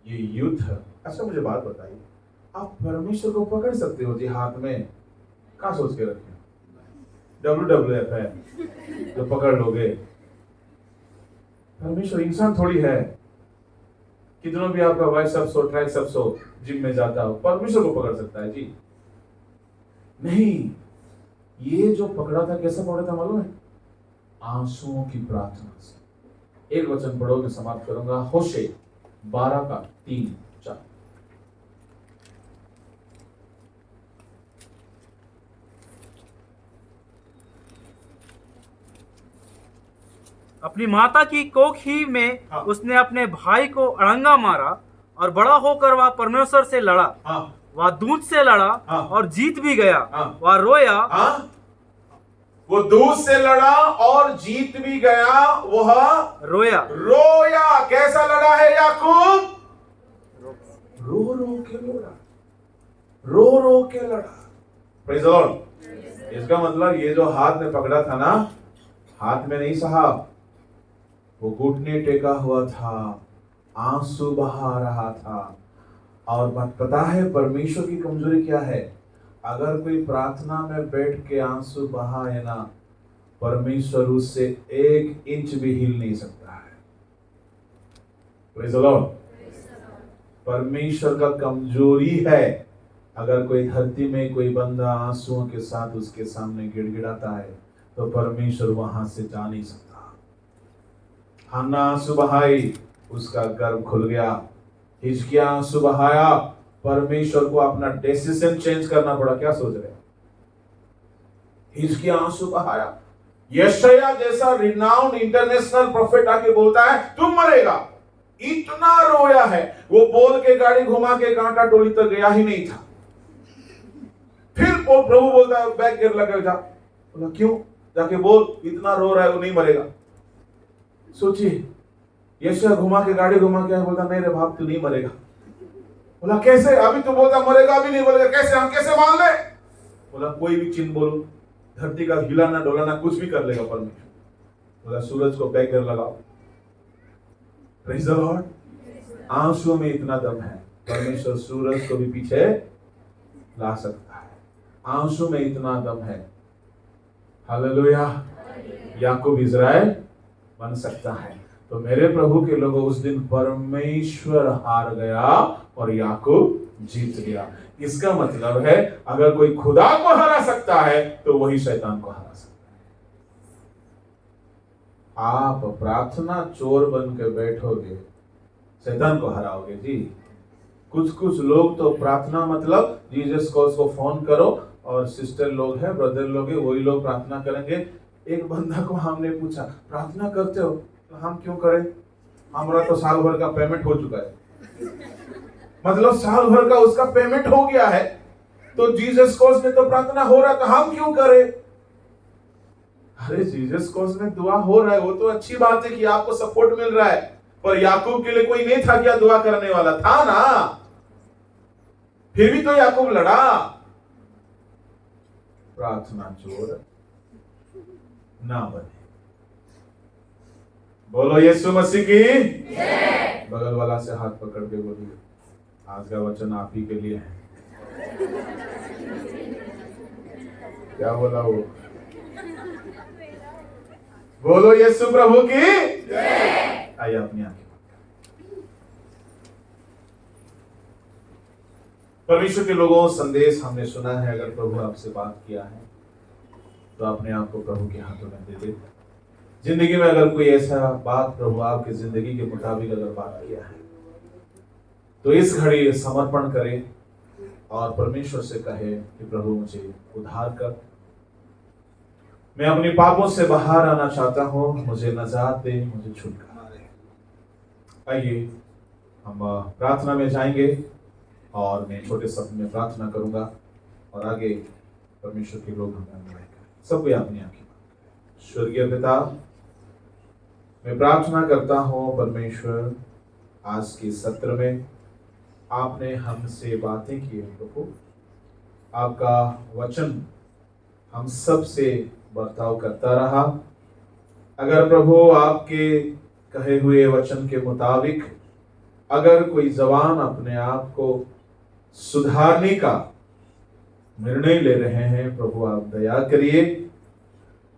ये युद्ध, अच्छा मुझे बात बताइए, आप परमेश्वर को पकड़ सकते हो जी हाथ में, कहाँ सोच के रखे? WWF है जो पकड़ लोगे। परमेश्वर इंसान थोड़ी है। कितनों भी आपका बाइसेप्स हो, ट्राइसेप्स हो, जिम में जाता हो, परमेश्वर को पकड़ सकता है जी? नहीं। ये जो पकड़ा था, कैसा पकड़ा था मालूम है? आंसुओं की प्रार्थना से। एक वचन पढ़ो, मैं समाप्त करूंगा। होशे 12:3-4। अपनी माता की कोख ही में हाँ। उसने अपने भाई को अड़ंगा मारा, और बड़ा होकर वह परमेश्वर से लड़ा। हाँ। वह दूध से लड़ा हाँ। और जीत भी गया। हाँ। वह रोया। हाँ? वो दूध से लड़ा और जीत भी गया, वह रोया। रोया। कैसा लड़ा है याकूब? रो रो के लड़ा, रो रो के लड़ा। Praise the Lord. इसका मतलब ये जो हाथ में पकड़ा था ना, हाथ में नहीं साहब, वो घुटने टेका हुआ था, आंसू बहा रहा था। और पता है परमेश्वर की कमजोरी क्या है? अगर कोई प्रार्थना में बैठ के आंसू बहाए ना, परमेश्वर उससे 1 इंच भी हिल नहीं सकता है। Praise the Lord. परमेश्वर का कमजोरी है। अगर कोई धरती में कोई बंदा आंसुओं के साथ उसके सामने गिड़गिड़ाता है, तो परमेश्वर वहां से जा नहीं सकता। हन्ना आंसू बहाई, उसका गर्भ खुल गया। हिजकिया आंसू बहाया, परमेश्वर को अपना डिसीजन चेंज करना पड़ा। क्या सोच रहे हैं? हिजकिया आंसू बहाया। यशायाह जैसा रिनाउंड इंटरनेशनल प्रोफेट आके बोलता है तुम मरेगा। इतना रोया है, वो बोल के गाड़ी घुमा के कांटा टोली तक गया ही नहीं था। फिर प्रभु बोलता है बैक गियर लगा जा। बोला क्यों? जाके बोल, इतना रो रहा है, वो नहीं मरेगा। सोचिए, यशायाह घुमा के गाड़ी घुमा के बोलता नहीं रे बाप, तू नहीं मरेगा। बोला कैसे? अभी तो बोलता मरेगा, अभी नहीं बोलेगा, कैसे? हम कैसे मान ले? बोला कोई भी चिन्ह बोलो, धरती का हिलाना डोलाना कुछ भी कर लेगा परमेश्वर। बोला सूरज को बैक गियर लगाओ। Praise the Lord. आंसुओं में इतना दम है, परमेश्वर सूरज को भी पीछे ला सकता है। आंसू में इतना दम है। हालेलुया। याकूब इज़राइल बन सकता है। तो मेरे प्रभु के लोगों, उस दिन परमेश्वर हार गया और याकूब जीत गया। इसका मतलब है अगर कोई खुदा को हरा सकता है तो वही शैतान को हरा सकता है। आप प्रार्थना चोर बन के बैठोगे, शैतान को हराओगे जी। कुछ लोग तो प्रार्थना मतलब जीसस को फोन करो और सिस्टर लोग हैं, ब्रदर लोग हैं, वही लोग प्रार्थना करेंगे। एक बंदा को हमने पूछा प्रार्थना करते हो? तो हम क्यों करें, हमारा तो साल भर का पेमेंट हो चुका है। मतलब साल भर का उसका पेमेंट हो गया है, तो जीसस कॉज में तो प्रार्थना हो रहा है, तो हम क्यों करें? अरे जीसस कॉज में दुआ हो रहा है, वो तो अच्छी बात है कि आपको सपोर्ट मिल रहा है, पर याकूब के लिए कोई नहीं था क्या दुआ करने वाला? था ना। फिर भी तो याकूब लड़ा। प्रार्थना चोर ना बने। बोलो यीशु मसीह की जय। बगल वाला से हाथ पकड़ के बोलिए आज का वचन आप ही के लिए है। क्या बोला वो? बोलो यीशु प्रभु की जय। आइए अपनी आंखें। परमेश्वर के लोगों, संदेश हमने सुना है। अगर प्रभु आपसे बात किया है तो अपने आप को प्रभु के हाथों में दे दे। जिंदगी में अगर कोई ऐसा बात प्रभु आपकी जिंदगी के मुताबिक अगर बात किया है तो इस घड़ी समर्पण करें और परमेश्वर से कहे कि प्रभु मुझे उद्धार कर, मैं अपने पापों से बाहर आना चाहता हूँ, मुझे नजात दे, मुझे छुटकारा दे। आइए हम प्रार्थना में जाएंगे और मैं छोटे शब्द में प्रार्थना करूंगा और आगे परमेश्वर के लोग हमें अगुवाई करें। सब कोई अपनी आंखें। स्वर्गीय पिता, मैं प्रार्थना करता हूँ परमेश्वर, आज के सत्र में आपने हमसे बातें की हैं प्रभु, आपका वचन हम सब से बर्ताव करता रहा। अगर प्रभु आपके कहे हुए वचन के मुताबिक अगर कोई जवान अपने आप को सुधारने का निर्णय ले रहे हैं। प्रभु आप दया करिए।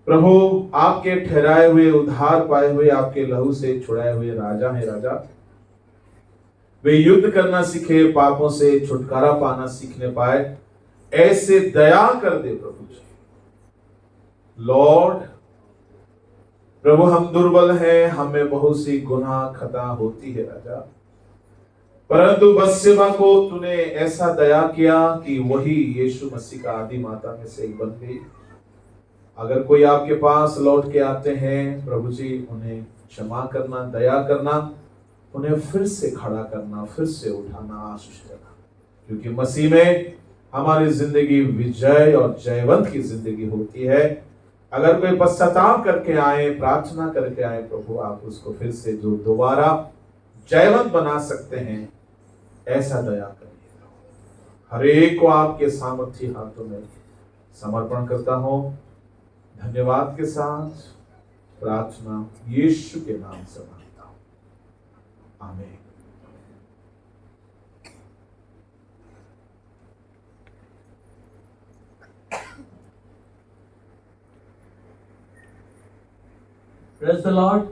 प्रभु आपके ठहराए हुए, उद्धार पाए हुए, आपके लहू से छुड़ाए हुए राजा हैं राजा। वे युद्ध करना सीखे, पापों से छुटकारा पाना सीखने पाए, ऐसे दया कर दे प्रभु जी। लॉर्ड प्रभु हम दुर्बल हैं, हमें बहुत सी गुनाह खता होती है राजा, परंतु बत्शेबा को तूने ऐसा दया किया कि वही यीशु मसीह का आदि माता में से एक बन गई। अगर कोई आपके पास लौट के आते हैं प्रभु जी, उन्हें क्षमा करना, दया करना, उन्हें फिर से खड़ा करना, फिर से उठाना, आशीष देना, क्योंकि मसीह में हमारी जिंदगी विजय और जयवंत की जिंदगी होती है। अगर कोई पश्चाताप करके आए, प्रार्थना करके आए प्रभु, आप उसको फिर से जो दोबारा जयवंत बना सकते हैं, ऐसा दया करिए। हर एक को आपके सामर्थ्य हाथों में समर्पण करता हूं। धन्यवाद के साथ प्रार्थना यीशु के नाम से मांगता हूं, आमीन। Praise the Lord.